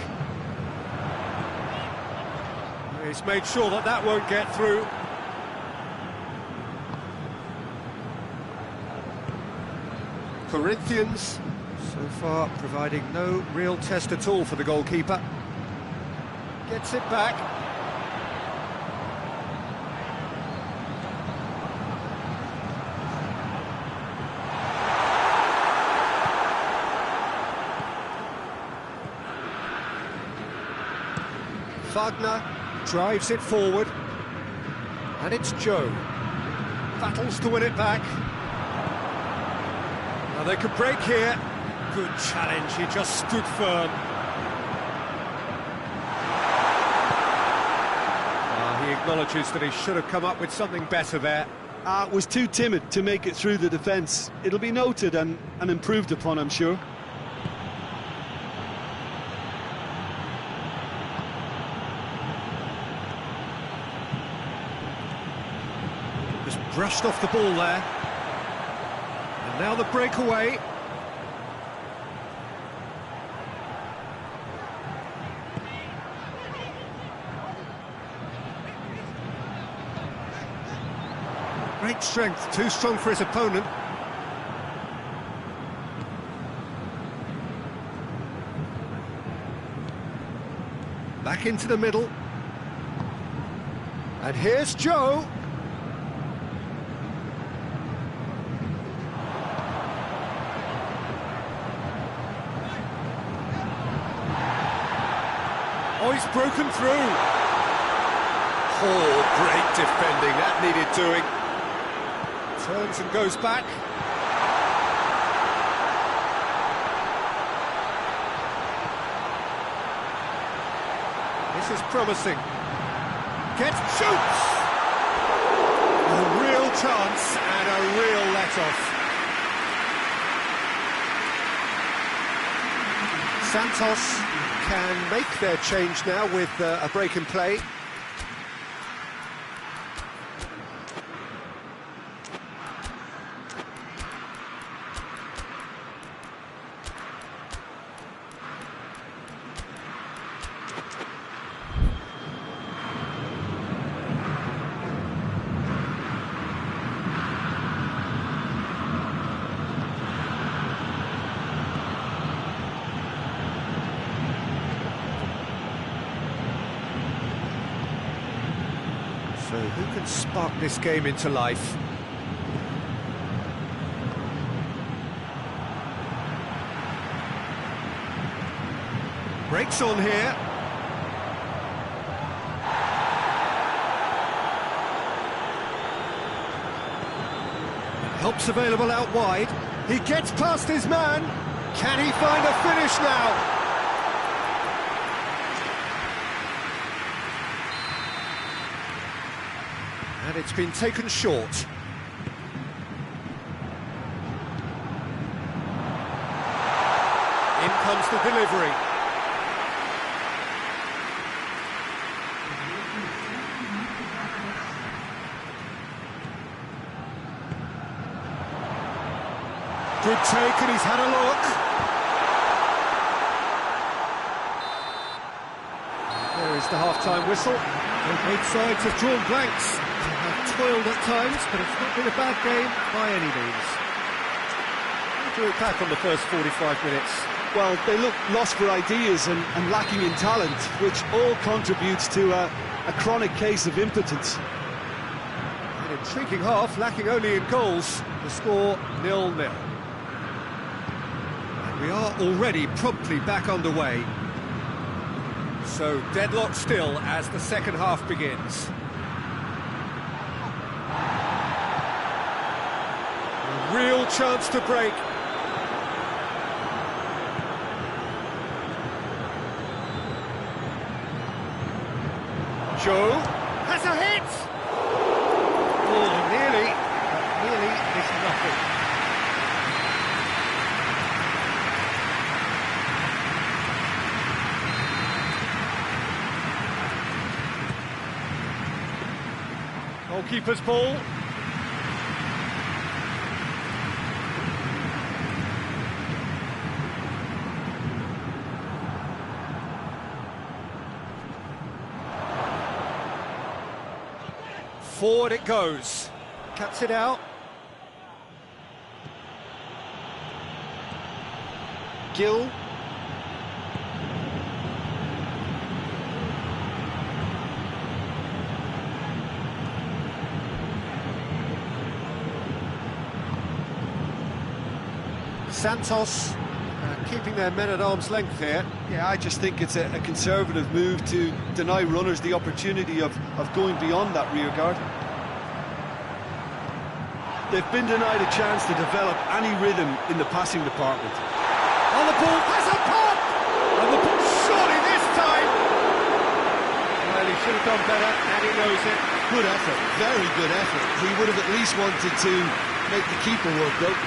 [SPEAKER 1] He's made sure that that won't get through. Corinthians, so far, providing no real test at all for the goalkeeper. Gets it back. Wagner drives it forward, and it's Joe. Battles to win it back. Now they could break here. Good challenge, he just stood firm. He acknowledges that he should have come up with something better there.
[SPEAKER 2] Was too timid to make it through the defence. It'll be noted and improved upon, I'm sure.
[SPEAKER 1] Just brushed off the ball there. And now the breakaway. Great strength, too strong for his opponent. Back into the middle. And here's Joe. Oh, he's broken through. Oh, great defending. That needed doing. Turns and goes back. This is promising. Shoots! A real chance and a real let-off. Santos can make their change now with a break in play. So who can spark this game into life? Breaks on here. Help's available out wide. He gets past his man. Can he find a finish now? And it's been taken short. In comes the delivery. Good take, and he's had a look. There is the half-time whistle. Both sides have drawn blanks. They have toiled at times, but it's not been a bad game by any means. How do it back on the first 45 minutes?
[SPEAKER 2] Well, they look lost for ideas and lacking in talent, which all contributes to a chronic case of impotence.
[SPEAKER 1] An intriguing half, lacking only in goals. The score 0-0. And we are already promptly back underway. So deadlock still as the second half begins. A real chance to break. Joe has a hit! Oh, nearly, but nearly is nothing. Goalkeeper's ball. Forward it goes. Cuts it out. Gill. Santos keeping their men at arm's length here.
[SPEAKER 2] Yeah, I just think it's a conservative move to deny runners the opportunity of going beyond that rear guard. They've been denied a chance to develop any rhythm in the passing department.
[SPEAKER 1] On the ball, has a pop! On the ball, surely this time! Well, he should have done better, and he knows it.
[SPEAKER 2] Good effort, very good effort. He would have at least wanted to make the keeper work, though.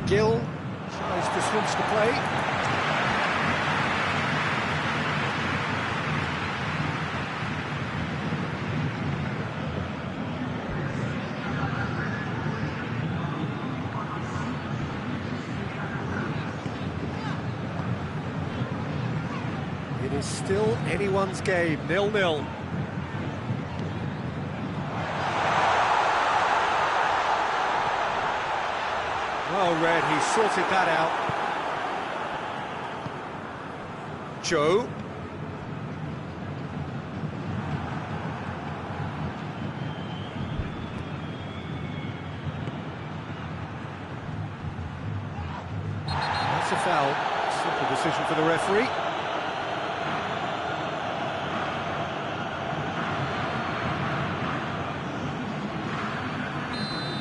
[SPEAKER 1] Gill tries to switch the play. It is still anyone's game, 0-0. Well read, he sorted that out. Joe. That's a foul. Simple decision for the referee.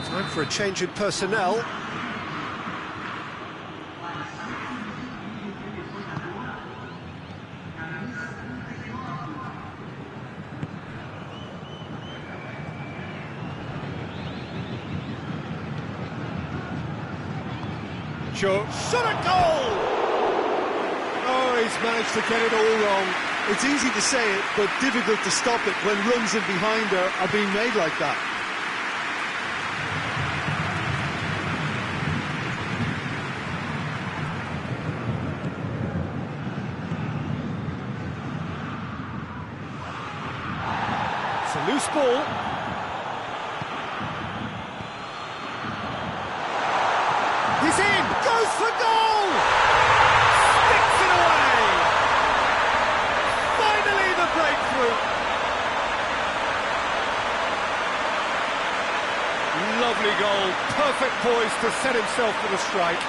[SPEAKER 1] Time for a change in personnel. Joe, shot a goal! Oh, he's managed to get it all wrong.
[SPEAKER 2] It's easy to say it, but difficult to stop it when runs in behind are being made like that.
[SPEAKER 1] It's a loose ball. He's in! Goes for goal! Sticks it away! Finally the breakthrough! Lovely goal. Perfect poise to set himself for the strike.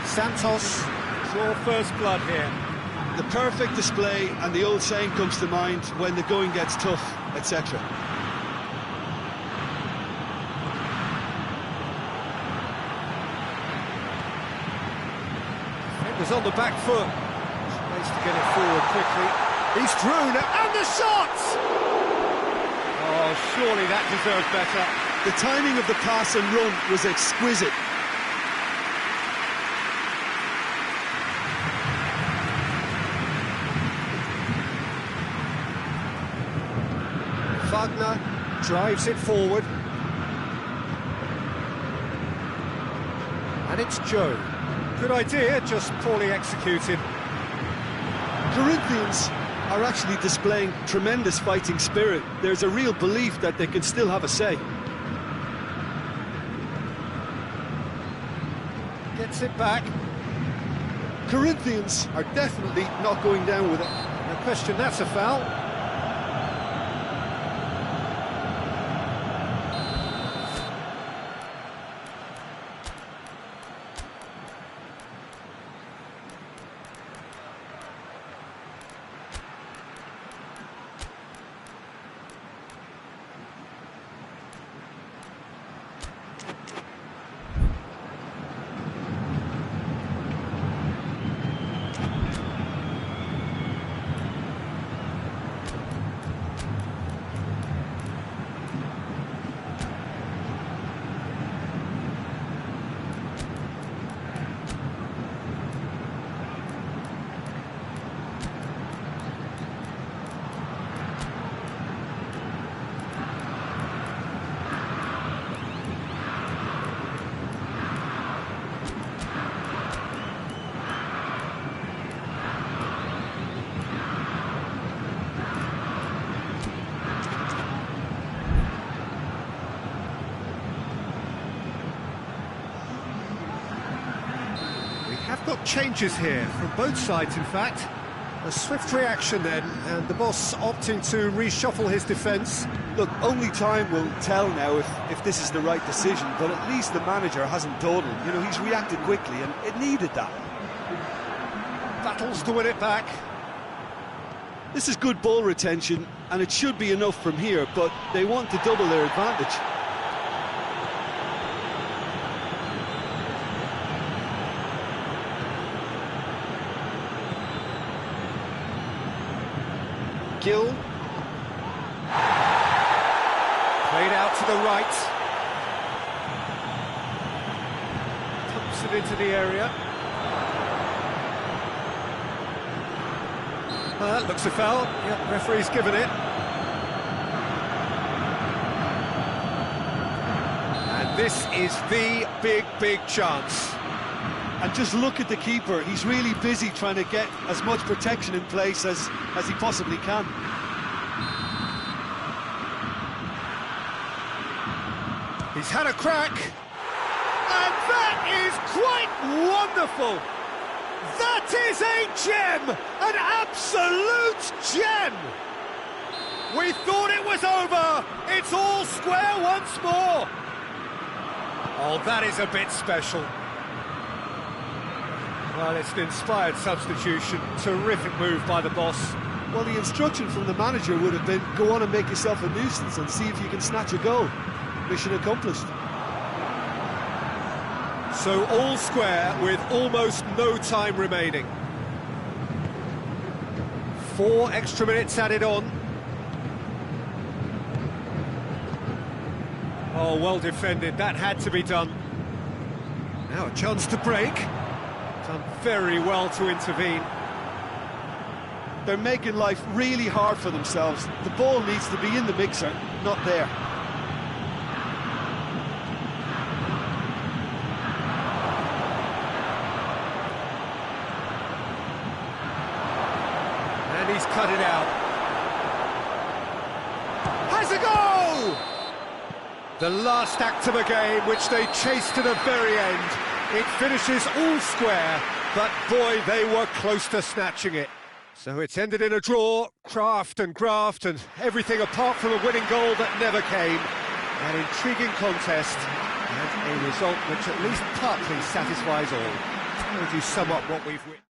[SPEAKER 1] Santos, draw first blood here.
[SPEAKER 2] The perfect display, and the old saying comes to mind: when the going gets tough, etc.
[SPEAKER 1] Defender's on the back foot. Space to get it forward quickly. He's through now, and the shot! Oh, surely that deserved better.
[SPEAKER 2] The timing of the pass and run was exquisite.
[SPEAKER 1] Wagner drives it forward. And it's Joe. Good idea, just poorly executed.
[SPEAKER 2] Corinthians are actually displaying tremendous fighting spirit. There's a real belief that they can still have a say.
[SPEAKER 1] Gets it back.
[SPEAKER 2] Corinthians are definitely not going down with it.
[SPEAKER 1] No question, that's a foul. Got changes here from both sides, in fact. A swift reaction then, and the boss opting to reshuffle his defence.
[SPEAKER 2] Look, only time will tell now if this is the right decision, but at least the manager hasn't dawdled. You know, he's reacted quickly, and it needed that.
[SPEAKER 1] Battles to win it back.
[SPEAKER 2] This is good ball retention, and it should be enough from here, but they want to double their advantage.
[SPEAKER 1] Gill. Played out to the right. Pumps it into the area. That looks a foul. Yep, referee's given it. And this is the big chance.
[SPEAKER 2] And just look at the keeper. He's really busy trying to get as much protection in place as he possibly can.
[SPEAKER 1] He's had a crack, and that is quite wonderful. That is a gem, an absolute gem. We thought it was over. It's all square once more. Oh, that is a bit special. Well, it's an inspired substitution. Terrific move by the boss.
[SPEAKER 2] Well, the instruction from the manager would have been, go on and make yourself a nuisance and see if you can snatch a goal. Mission accomplished.
[SPEAKER 1] So all square with almost no time remaining. 4 extra minutes added on. Oh, well defended. That had to be done. Now a chance to break. Done very well to intervene.
[SPEAKER 2] They're making life really hard for themselves. The ball needs to be in the mixer, not there.
[SPEAKER 1] And he's cut it out. Has a goal! The last act of a game which they chased to the very end. It finishes all square, but boy, they were close to snatching it. So it's ended in a draw, craft and graft and everything apart from a winning goal that never came. An intriguing contest and a result which at least partly satisfies all. How would you sum up what we've witnessed?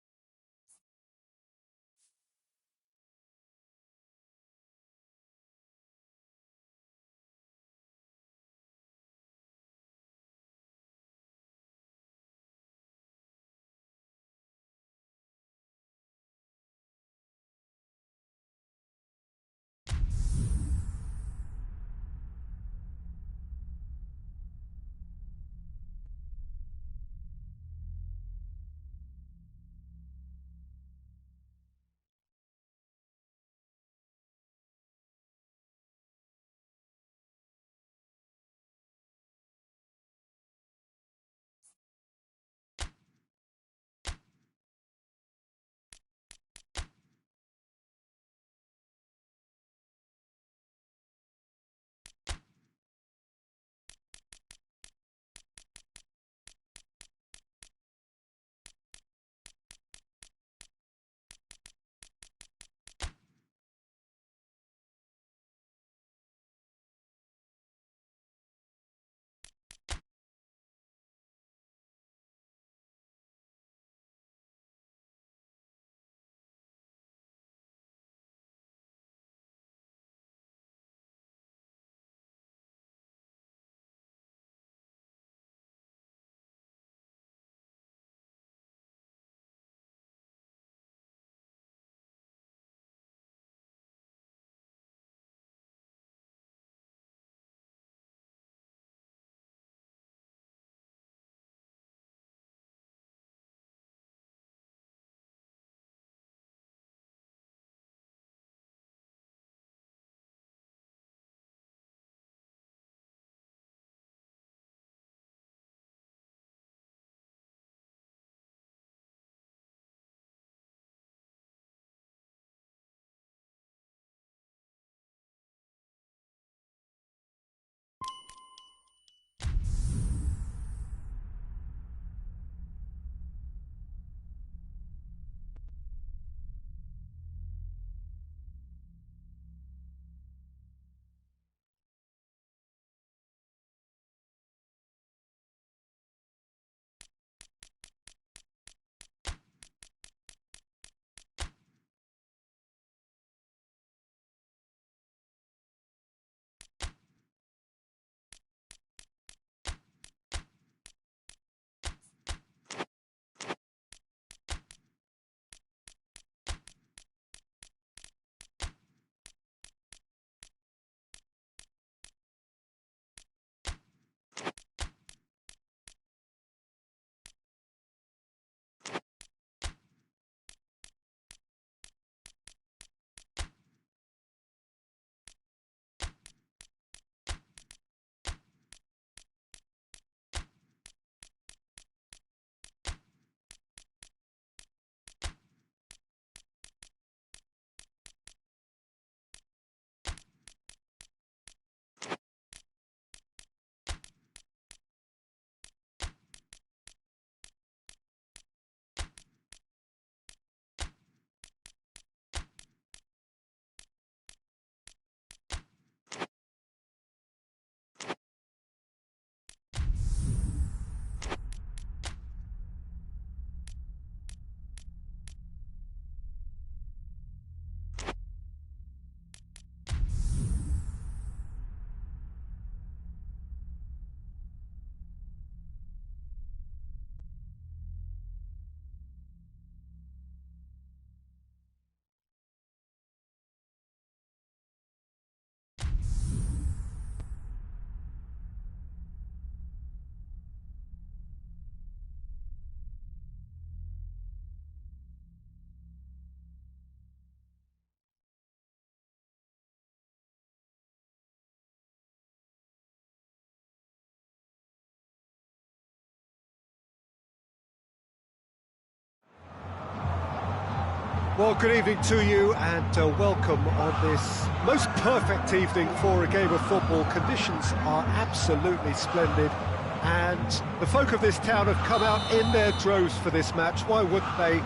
[SPEAKER 1] Well, good evening to you and welcome on this most perfect evening for a game of football. Conditions are absolutely splendid and the folk of this town have come out in their droves for this match. Why wouldn't they?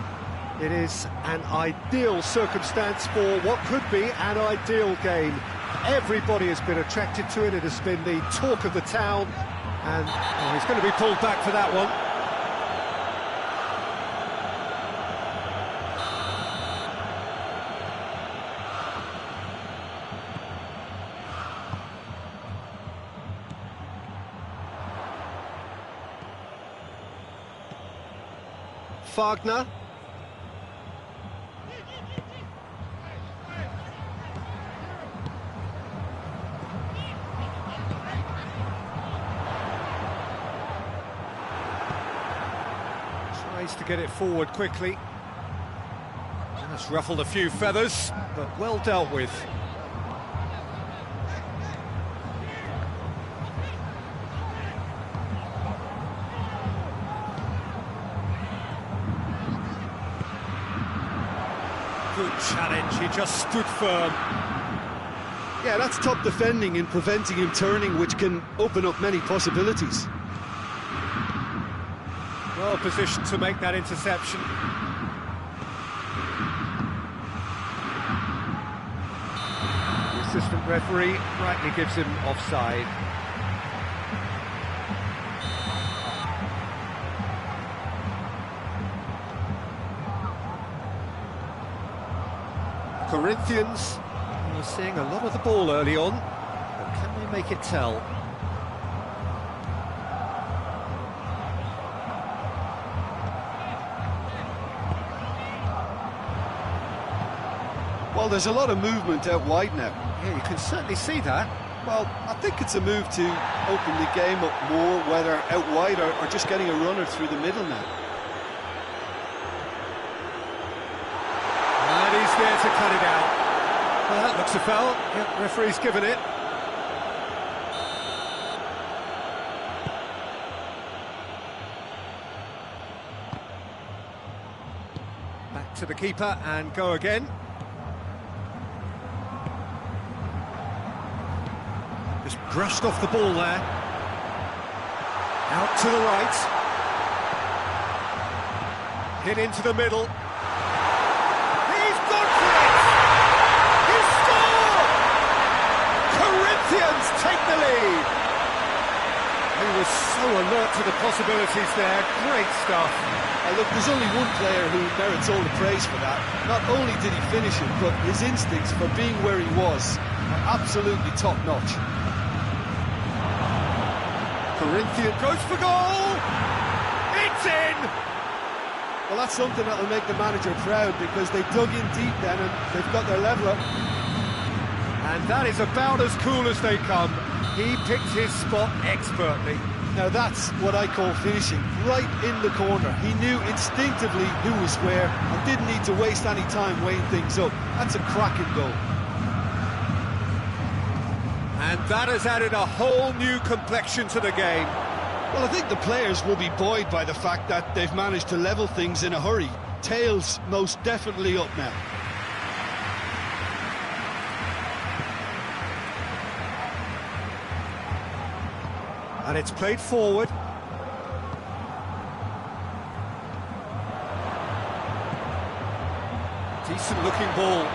[SPEAKER 1] It is an ideal circumstance for what could be an ideal game. Everybody has been attracted to it. It has been the talk of the town and he's going to be pulled back for that one. Wagner. Tries to get it forward quickly. That's ruffled a few feathers, but well dealt with. Good challenge, he just stood firm.
[SPEAKER 2] Yeah, that's top defending and preventing him turning, which can open up many possibilities.
[SPEAKER 1] Well positioned to make that interception. The assistant referee rightly gives him offside. Corinthians are seeing a lot of the ball early on, but can they make it tell?
[SPEAKER 2] Well, there's a lot of movement out wide now.
[SPEAKER 1] Yeah, you can certainly see that.
[SPEAKER 2] Well, I think it's a move to open the game up more, whether out wide or just getting a runner through the middle now.
[SPEAKER 1] And he's there to cut it out. Well, that looks a foul. Yep, referee's given it. Back to the keeper and go again. Just brushed off the ball there. Out to the right. Hit into the middle. Take the lead. He was so alert to the possibilities there. Great stuff.
[SPEAKER 2] Look, there's only one player who merits all the praise for that. Not only did he finish it, but his instincts for being where he was are absolutely top-notch.
[SPEAKER 1] Corinthians goes for goal. It's in.
[SPEAKER 2] Well, that's something that'll make the manager proud because they dug in deep then and they've got their leveller.
[SPEAKER 1] And that is about as cool as they come. He picked his spot expertly.
[SPEAKER 2] Now that's what I call finishing, right in the corner. He knew instinctively who was where and didn't need to waste any time weighing things up. That's a cracking goal.
[SPEAKER 1] And that has added a whole new complexion to the game.
[SPEAKER 2] Well, I think the players will be buoyed by the fact that they've managed to level things in a hurry. Tails most definitely up now.
[SPEAKER 1] And it's played forward. Decent looking ball.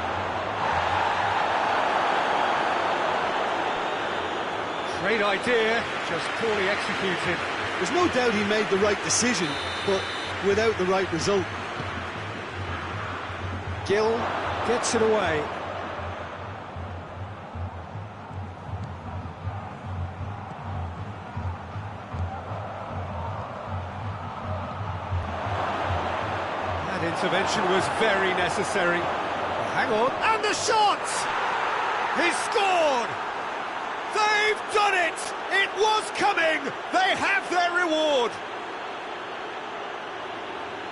[SPEAKER 1] Great idea, just poorly executed.
[SPEAKER 2] There's no doubt he made the right decision, but without the right result.
[SPEAKER 1] Gill gets it away. Intervention was very necessary. Hang on, and the shot! He's scored! They've done it! It was coming! They have their reward!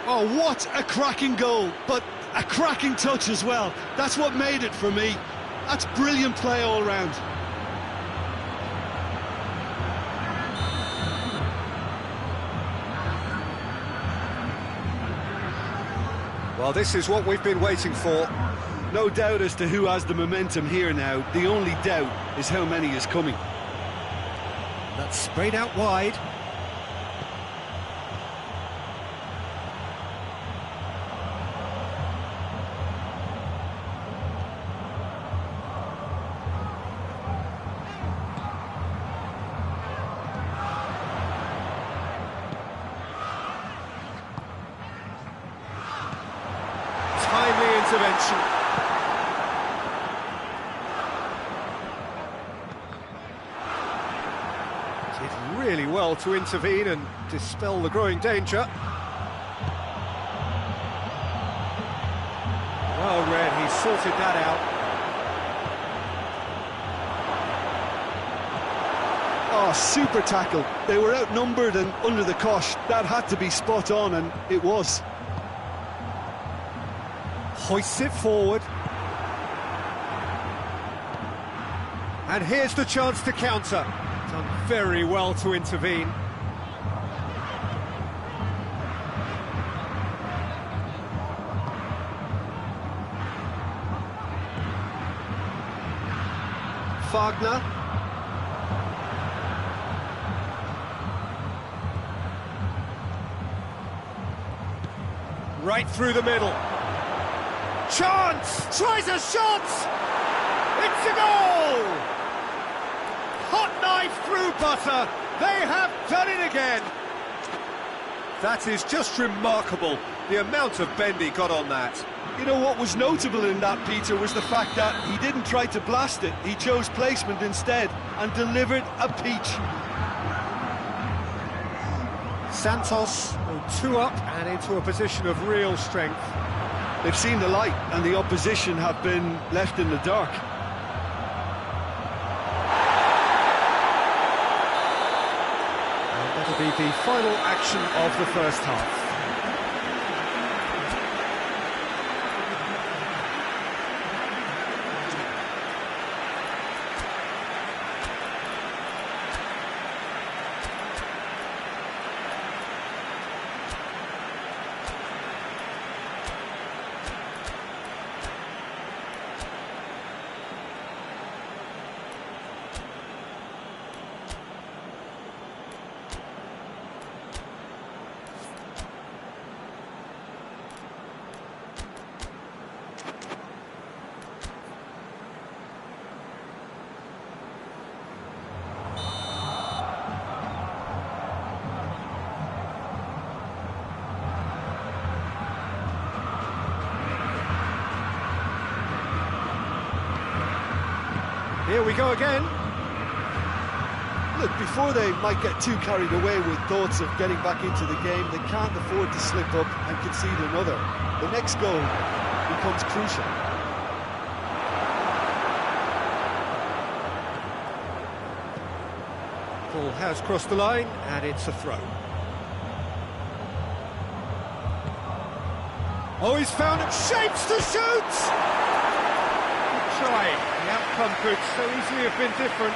[SPEAKER 2] Oh, what a cracking goal, but a cracking touch as well. That's what made it for me. That's brilliant play all round.
[SPEAKER 1] Well, this is what we've been waiting for.
[SPEAKER 2] No doubt as to who has the momentum here now. The only doubt is how many is coming.
[SPEAKER 1] That's sprayed out wide. Timely intervention. Did really well to intervene and dispel the growing danger. Well read, he sorted that out.
[SPEAKER 2] Oh, super tackle. They were outnumbered and under the cosh. That had to be spot on, and it was.
[SPEAKER 1] Hoists it forward. And here's the chance to counter. Done very well to intervene. Wagner. Right through the middle. Chance! Tries a shot! It's a goal! Hot knife through butter. They have done it again. That is just remarkable, the amount of bend he got on that.
[SPEAKER 2] You know what was notable in that, Peter, was the fact that he didn't try to blast it. He chose placement instead and delivered a peach.
[SPEAKER 1] Santos go 2 up and into a position of real strength.
[SPEAKER 2] They've seen the light and the opposition have been left in the dark.
[SPEAKER 1] And that'll be the final action of the first half. Here we go again.
[SPEAKER 2] Look, before they might get too carried away with thoughts of getting back into the game, they can't afford to slip up and concede another. The next goal becomes crucial.
[SPEAKER 1] Ball has crossed the line, and it's a throw. Oh, he's found it. Shapes to shoot! Good try. The outcome could so easily have been different.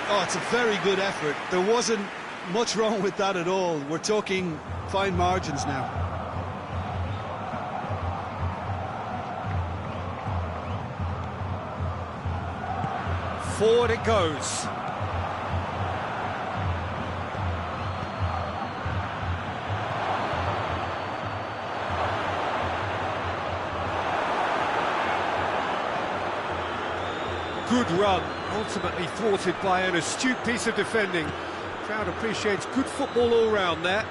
[SPEAKER 2] Oh, it's a very good effort. There wasn't much wrong with that at all. We're talking fine margins now.
[SPEAKER 1] Forward it goes. Good run, ultimately thwarted by an astute piece of defending. Crowd appreciates good football all round there.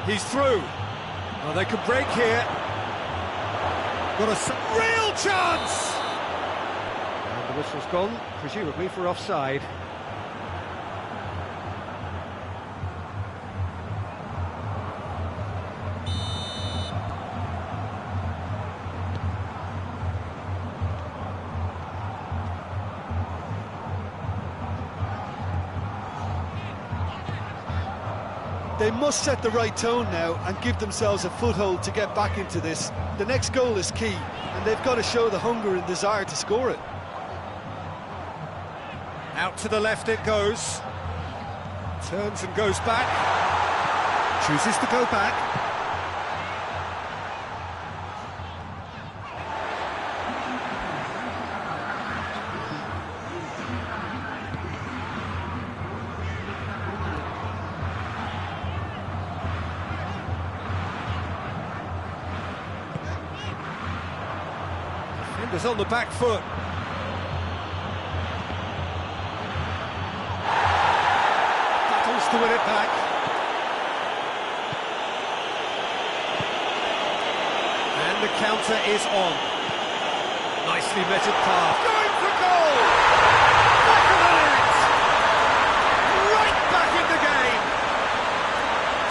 [SPEAKER 1] He's through. Oh, they could break here. Got a real chance! And the whistle's gone, presumably for offside.
[SPEAKER 2] They must set the right tone now and give themselves a foothold to get back into this. The next goal is key, and they've got to show the hunger and desire to score it.
[SPEAKER 1] Out to the left it goes. Turns and goes back. Chooses to go back. Defenders on the back foot. To win it back. And the counter is on. Nicely measured pass. Going for goal! Back of the net! Right back in the game!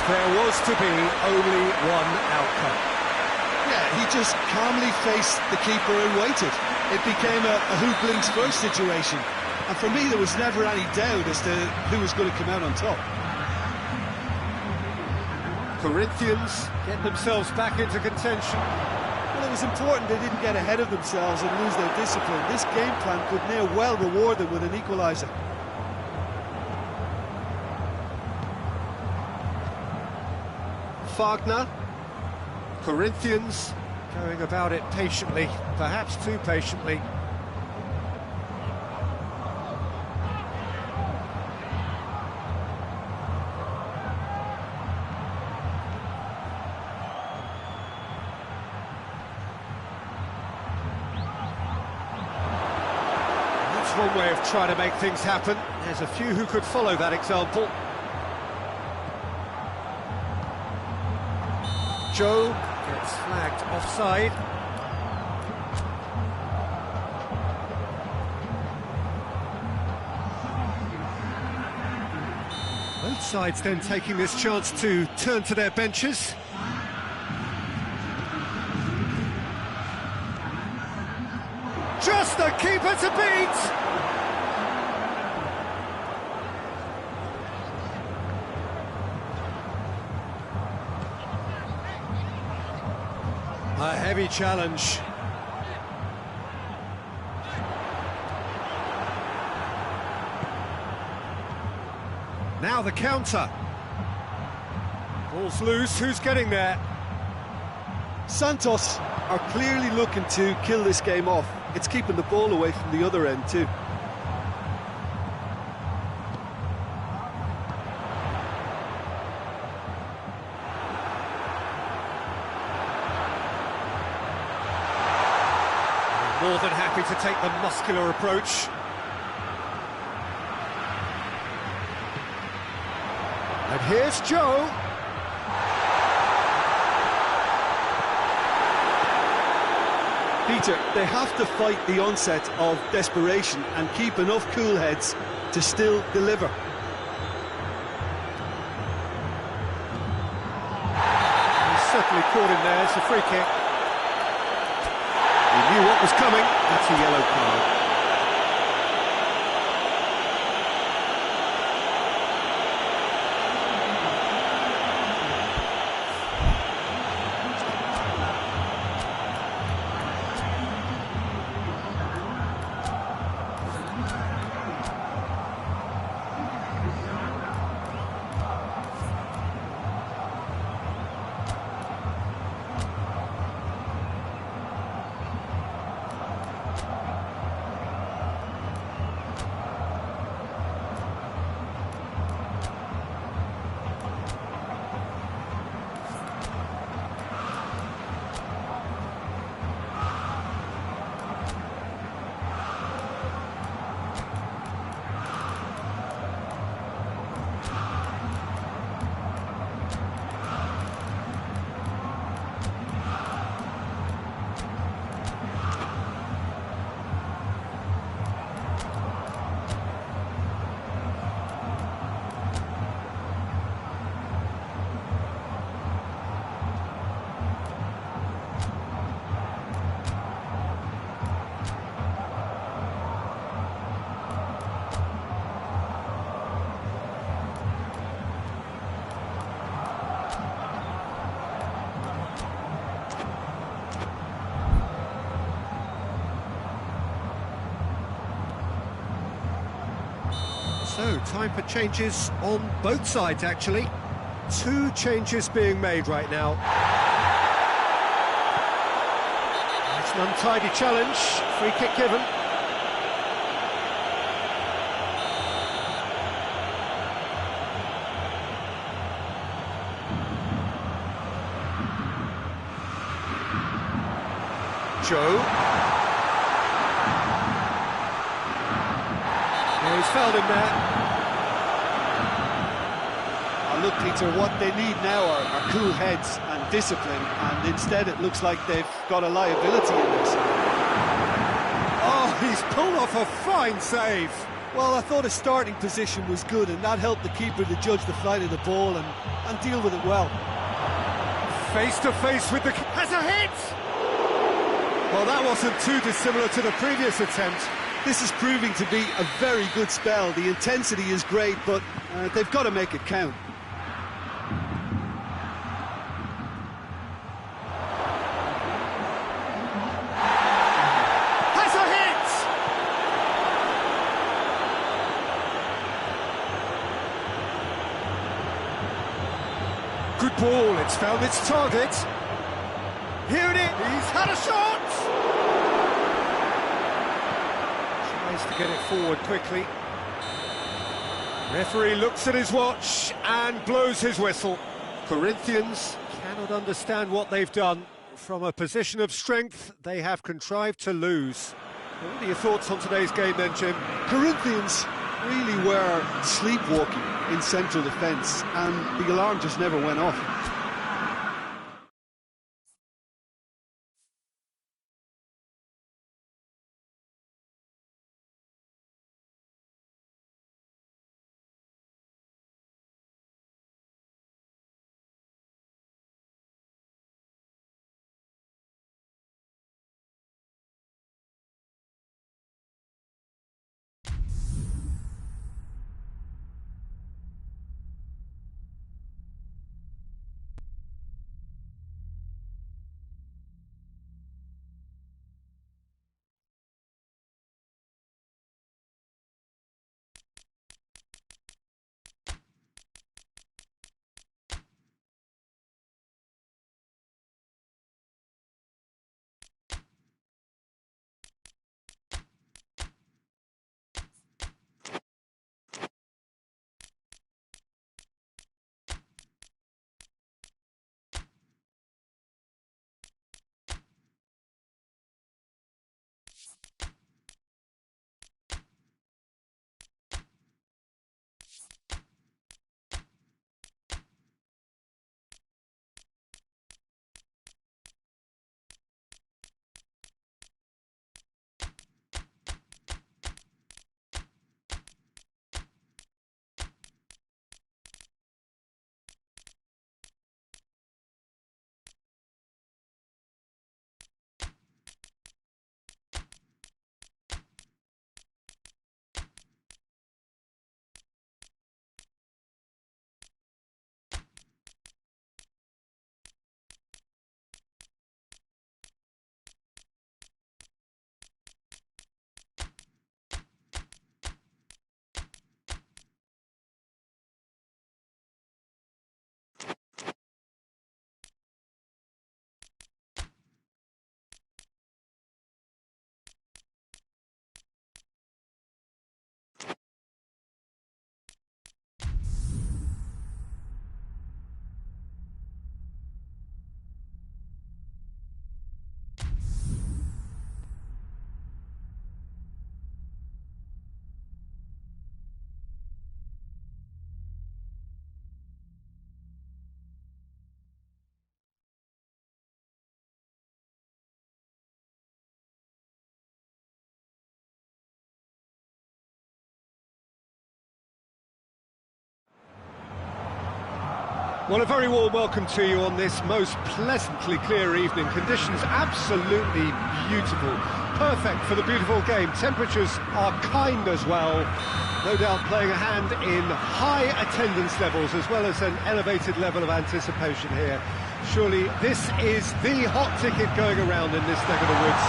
[SPEAKER 1] There was to be only one outcome.
[SPEAKER 2] Yeah, he just calmly faced the keeper and waited. It became a who blinks first situation. And for me, there was never any doubt as to who was going to come out on top.
[SPEAKER 1] Corinthians get themselves back into contention.
[SPEAKER 2] Well, it was important they didn't get ahead of themselves and lose their discipline. This game plan could now well reward them with an equaliser.
[SPEAKER 1] Wagner. Corinthians going about it patiently, perhaps too patiently. One way of trying to make things happen. There's a few who could follow that example. Joe gets flagged offside. Both sides then taking this chance to turn to their benches. Just the keeper to beat! A heavy challenge. Now the counter. Ball's loose, who's getting there?
[SPEAKER 3] Santos are clearly looking to kill this game off. It's keeping the ball away from the other end too.
[SPEAKER 1] More than happy to take the muscular approach. And here's Joe.
[SPEAKER 3] Peter, they have to fight the onset of desperation and keep enough cool heads to still deliver.
[SPEAKER 1] He's certainly caught him there, it's a free kick. He knew what was coming, that's a yellow card. So, time for changes on both sides, actually. Two changes being made right now. It's an untidy challenge, free kick given. Joe. Yeah, he's fouled him there.
[SPEAKER 2] Look, Peter, what they need now are cool heads and discipline, and instead it looks like they've got a liability in this.
[SPEAKER 1] Oh, he's pulled off a fine save.
[SPEAKER 2] Well, I thought his starting position was good, and that helped the keeper to judge the flight of the ball and deal with it well.
[SPEAKER 1] Face to face with the... Has a hit! Well, that wasn't too dissimilar to the previous attempt.
[SPEAKER 2] This is proving to be a very good spell. The intensity is great, but they've got to make it count.
[SPEAKER 1] Good ball, it's found its target. Here it is, he's had a shot! Tries to get it forward quickly. Referee looks at his watch and blows his whistle. Corinthians cannot understand what they've done. From a position of strength, they have contrived to lose. What are your thoughts on today's game then, Jim?
[SPEAKER 2] Corinthians really were sleepwalking in central defence, and the alarm just never went off.
[SPEAKER 1] Well, a very warm welcome to you on this most pleasantly clear evening. Conditions absolutely beautiful. Perfect for the beautiful game. Temperatures are kind as well. No doubt playing a hand in high attendance levels as well as an elevated level of anticipation here. Surely this is the hot ticket going around in this neck of the woods.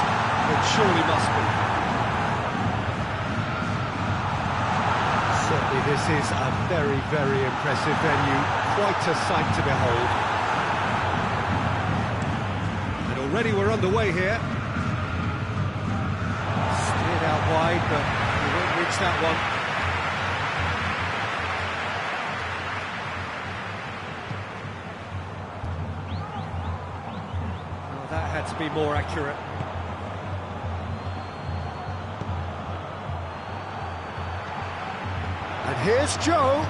[SPEAKER 1] It surely must be. Certainly This is a very, very impressive venue, quite a sight to behold. And already we're underway here. Steered out wide, but we won't reach that one. Oh, that had to be more accurate. And here's Joe.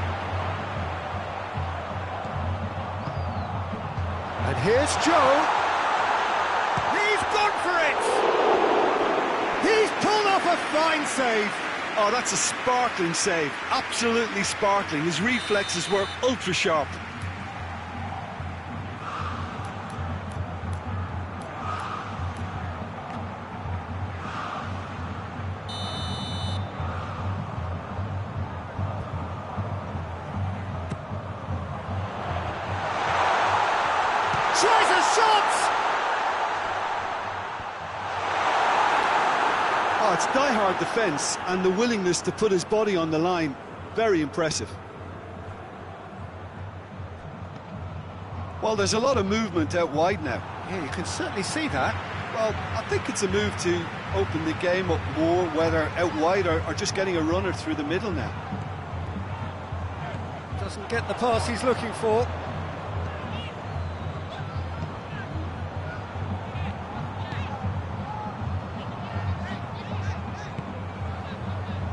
[SPEAKER 1] And here's Joe. He's gone for it! He's pulled off a fine save.
[SPEAKER 2] Oh, that's a sparkling save. Absolutely sparkling. His reflexes were ultra sharp.
[SPEAKER 1] Tries a shot!
[SPEAKER 2] Oh, it's die-hard defence and the willingness to put his body on the line. Very impressive. Well, there's a lot of movement out wide now.
[SPEAKER 1] Yeah, you can certainly see that.
[SPEAKER 2] Well, I think it's a move to open the game up more, whether out wide or just getting a runner through the middle now.
[SPEAKER 1] Doesn't get the pass he's looking for.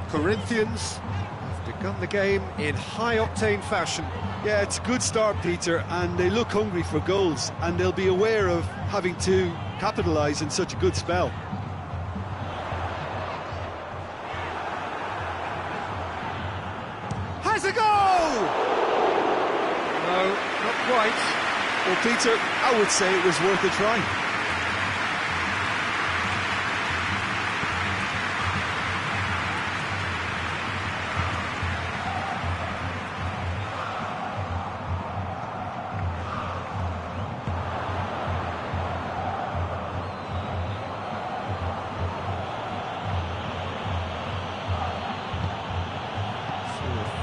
[SPEAKER 1] Corinthians have begun the game in high-octane fashion.
[SPEAKER 2] Yeah, it's a good start, Peter, and they look hungry for goals, and they'll be aware of having to capitalise in such a good spell.
[SPEAKER 1] Has a goal! No, not quite.
[SPEAKER 2] Well, Peter, I would say it was worth a try.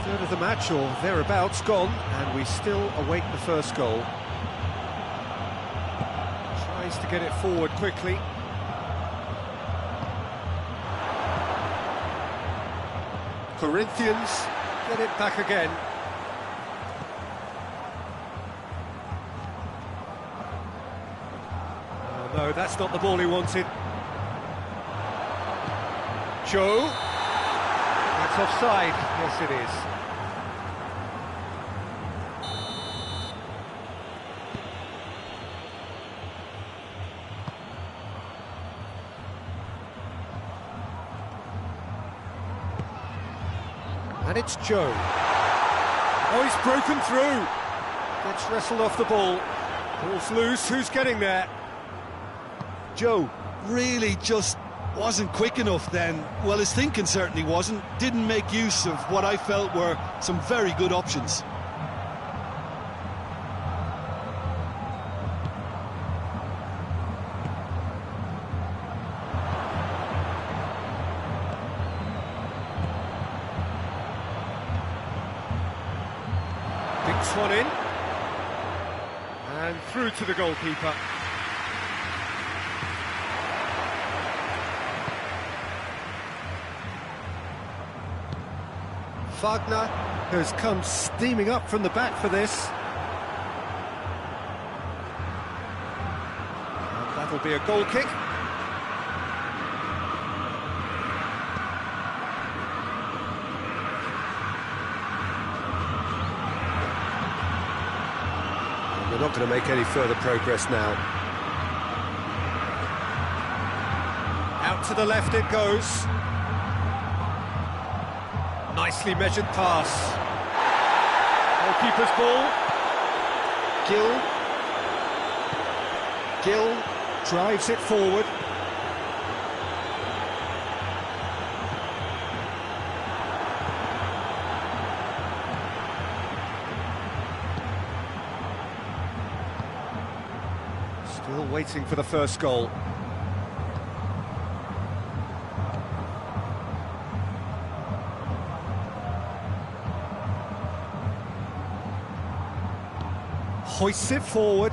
[SPEAKER 1] Third of the match, or thereabouts, gone, and we still await the first goal. Tries to get it forward quickly. Corinthians get it back again. Oh, no, that's not the ball he wanted. Joe. That's offside. Yes, it is. And it's Joe. Oh, he's broken through. Gets wrestled off the ball. Ball's loose. Who's getting there?
[SPEAKER 2] Joe really just wasn't quick enough then. Well, his thinking certainly wasn't. Didn't make use of what I felt were some very good options.
[SPEAKER 1] Dinks one in. And through to the goalkeeper. Wagner has come steaming up from the back for this. And that'll be a goal kick. And we're not going to make any further progress now. Out to the left it goes. Nicely measured pass. Goalkeeper's ball. Gill drives it forward. Still waiting for the first goal. hoists it forward.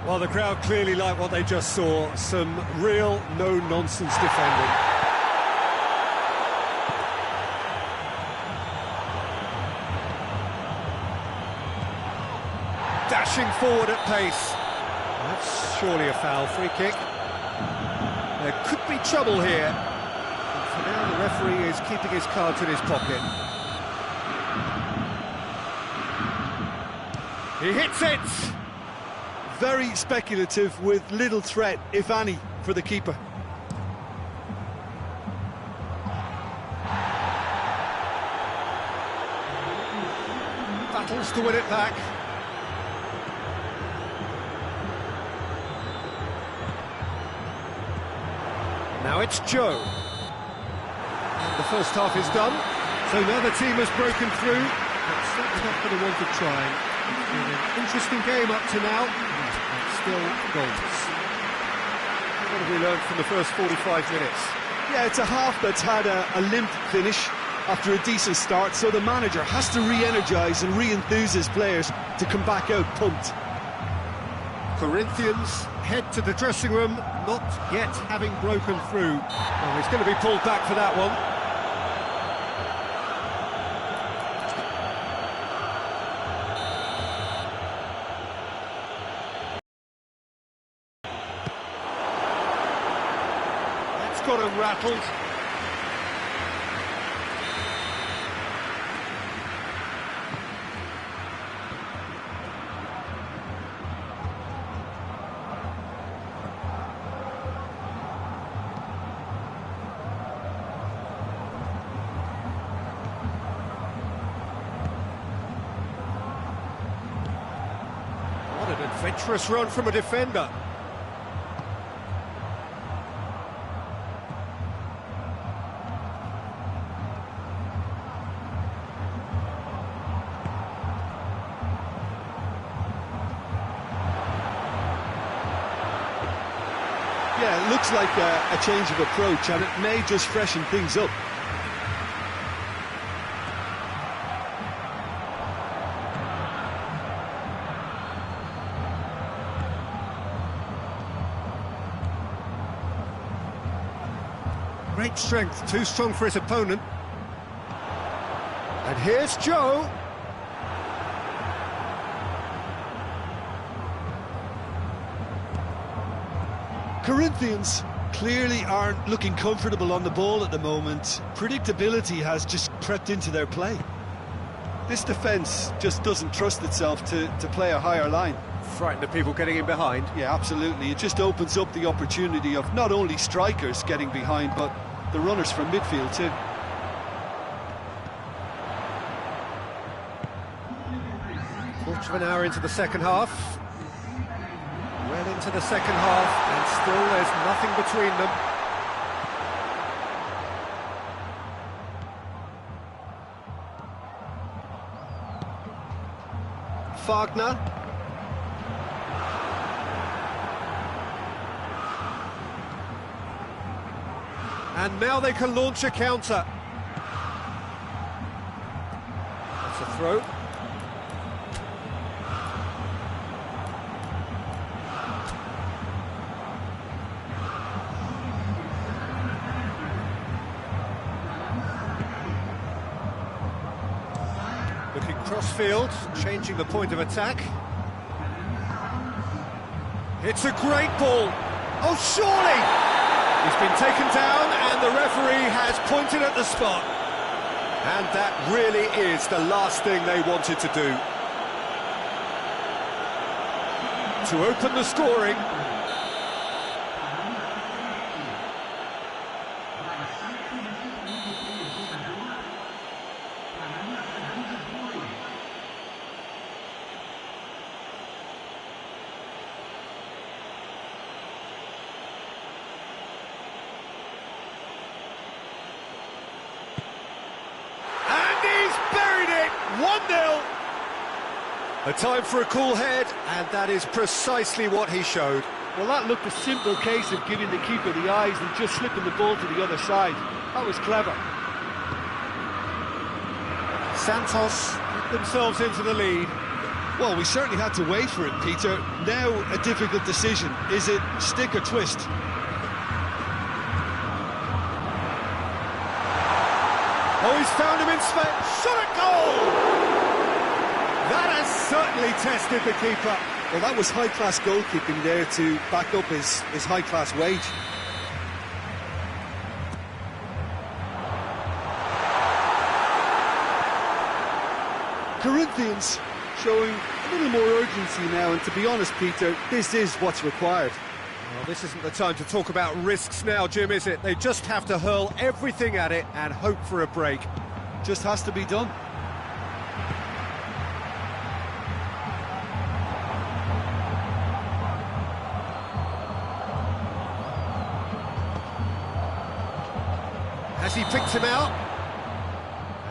[SPEAKER 1] Well, the crowd clearly like what they just saw. Some real no-nonsense defending. Dashing forward at pace. That's surely a foul. Free kick. There could be trouble here. But for now, the referee is keeping his cards in his pocket. He hits it!
[SPEAKER 2] Very speculative with little threat, if any, for the keeper.
[SPEAKER 1] Battles to win it back. Now it's Joe. And the first half is done. So now the team has broken through. But certainly not going to want to try. It's been an interesting game up to now. And still goals. What have we learned from the first 45 minutes?
[SPEAKER 2] Yeah, it's a half that's had a limp finish after a decent start, so the manager has to re-energise and re-enthuse his players to come back out pumped.
[SPEAKER 1] Corinthians head to the dressing room, not yet having broken through. Oh, he's going to be pulled back for that one. That's got him rattled. What an adventurous run from a defender.
[SPEAKER 2] Yeah, it looks like a change of approach, and it may just freshen things up.
[SPEAKER 1] Great strength, too strong for his opponent. And here's Joe.
[SPEAKER 2] Corinthians clearly aren't looking comfortable on the ball at the moment. Predictability has just crept into their play. This defence just doesn't trust itself to play a higher line.
[SPEAKER 1] Frightened of people getting in behind.
[SPEAKER 2] Yeah, absolutely. It just opens up the opportunity of not only strikers getting behind, but the runners from midfield too.
[SPEAKER 1] Quarter of an hour into the second half. Well into the second half, and still there's nothing between them. Wagner. And now they can launch a counter. That's a throw. Looking cross-field, changing the point of attack. It's a great ball. Oh, surely! He's been taken down and the referee has pointed at the spot. And that really is the last thing they wanted to do. To open the scoring. And he's buried it! 1-0. A time for a cool head, and that is precisely what he showed.
[SPEAKER 3] Well, that looked a simple case of giving the keeper the eyes and just slipping the ball to the other side. That was clever.
[SPEAKER 1] Santos put themselves into the lead.
[SPEAKER 2] Well, we certainly had to wait for it, Peter. Now a difficult decision. Is it stick or twist?
[SPEAKER 1] Oh, he's found him in space. Shot at goal! That has certainly tested the keeper.
[SPEAKER 2] Well, that was high-class goalkeeping there to back up his high-class wage. Corinthians showing a little more urgency now, and to be honest, Peter, this is what's required.
[SPEAKER 1] Well, this isn't the time to talk about risks now, Jim, is it? They just have to hurl everything at it and hope for a break.
[SPEAKER 2] Just has to be done.
[SPEAKER 1] Has he picked him out?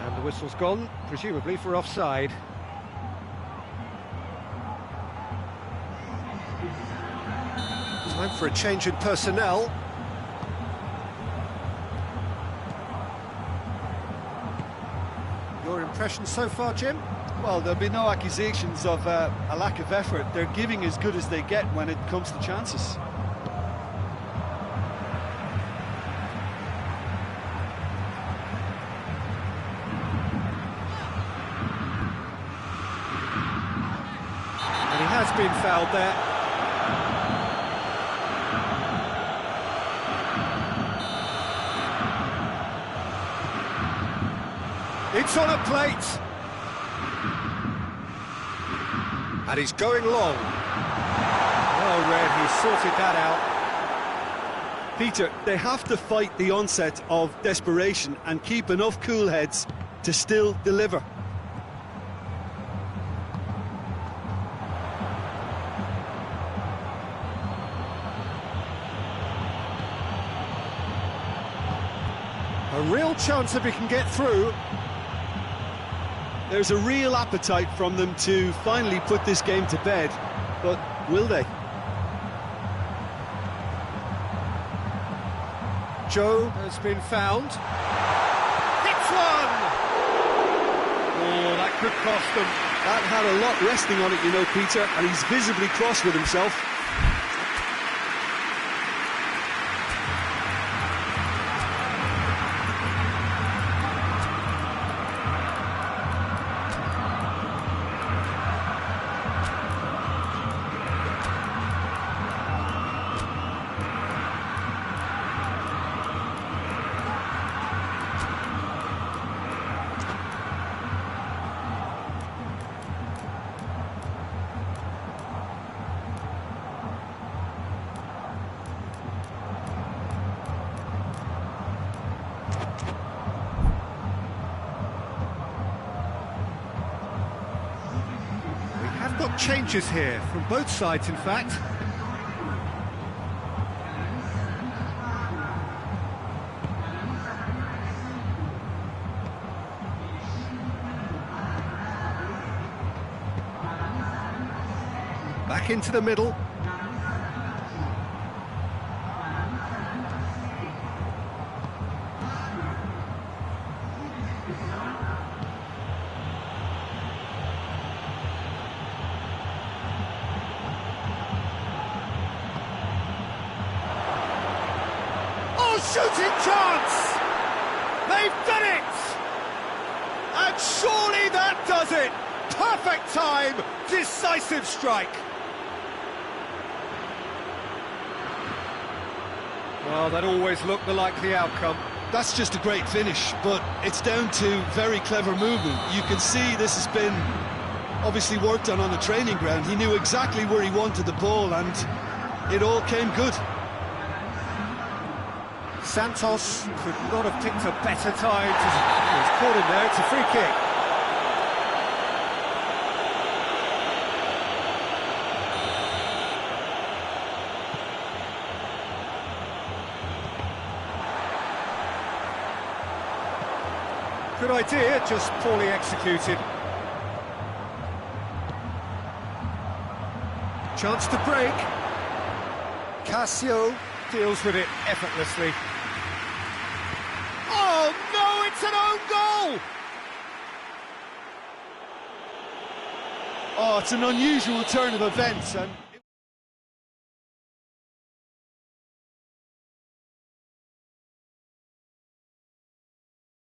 [SPEAKER 1] And the whistle's gone, presumably for offside. Time for a change in personnel. Your impression so far, Jim?
[SPEAKER 2] Well, there'll be no accusations of a lack of effort. They're giving as good as they get when it comes to chances.
[SPEAKER 1] And he has been fouled there. It's on a plate. And he's going long. Well read, he sorted that out.
[SPEAKER 2] Peter, they have to fight the onset of desperation and keep enough cool heads to still deliver.
[SPEAKER 1] A real chance if he can get through.
[SPEAKER 2] There's a real appetite from them to finally put this game to bed, but will they?
[SPEAKER 1] Joe has been found. Hits one! Oh, that could cost them.
[SPEAKER 2] That had a lot resting on it, you know, Peter, and he's visibly cross with himself.
[SPEAKER 1] Got changes here from both sides, in fact. Back into the middle. Shooting chance! They've done it! And surely that does it! Perfect time, decisive strike! Well, that always looked the likely outcome.
[SPEAKER 2] That's just a great finish, but it's down to very clever movement. You can see this has been obviously worked on the training ground. He knew exactly where he wanted the ball, and it all came good.
[SPEAKER 1] Santos could not have picked a better time to... He's caught him there, it's a free kick. Good idea, just poorly executed. Chance to break. Cassio deals with it effortlessly. Oh no, it's an own goal!
[SPEAKER 2] Oh, it's an unusual turn of events, and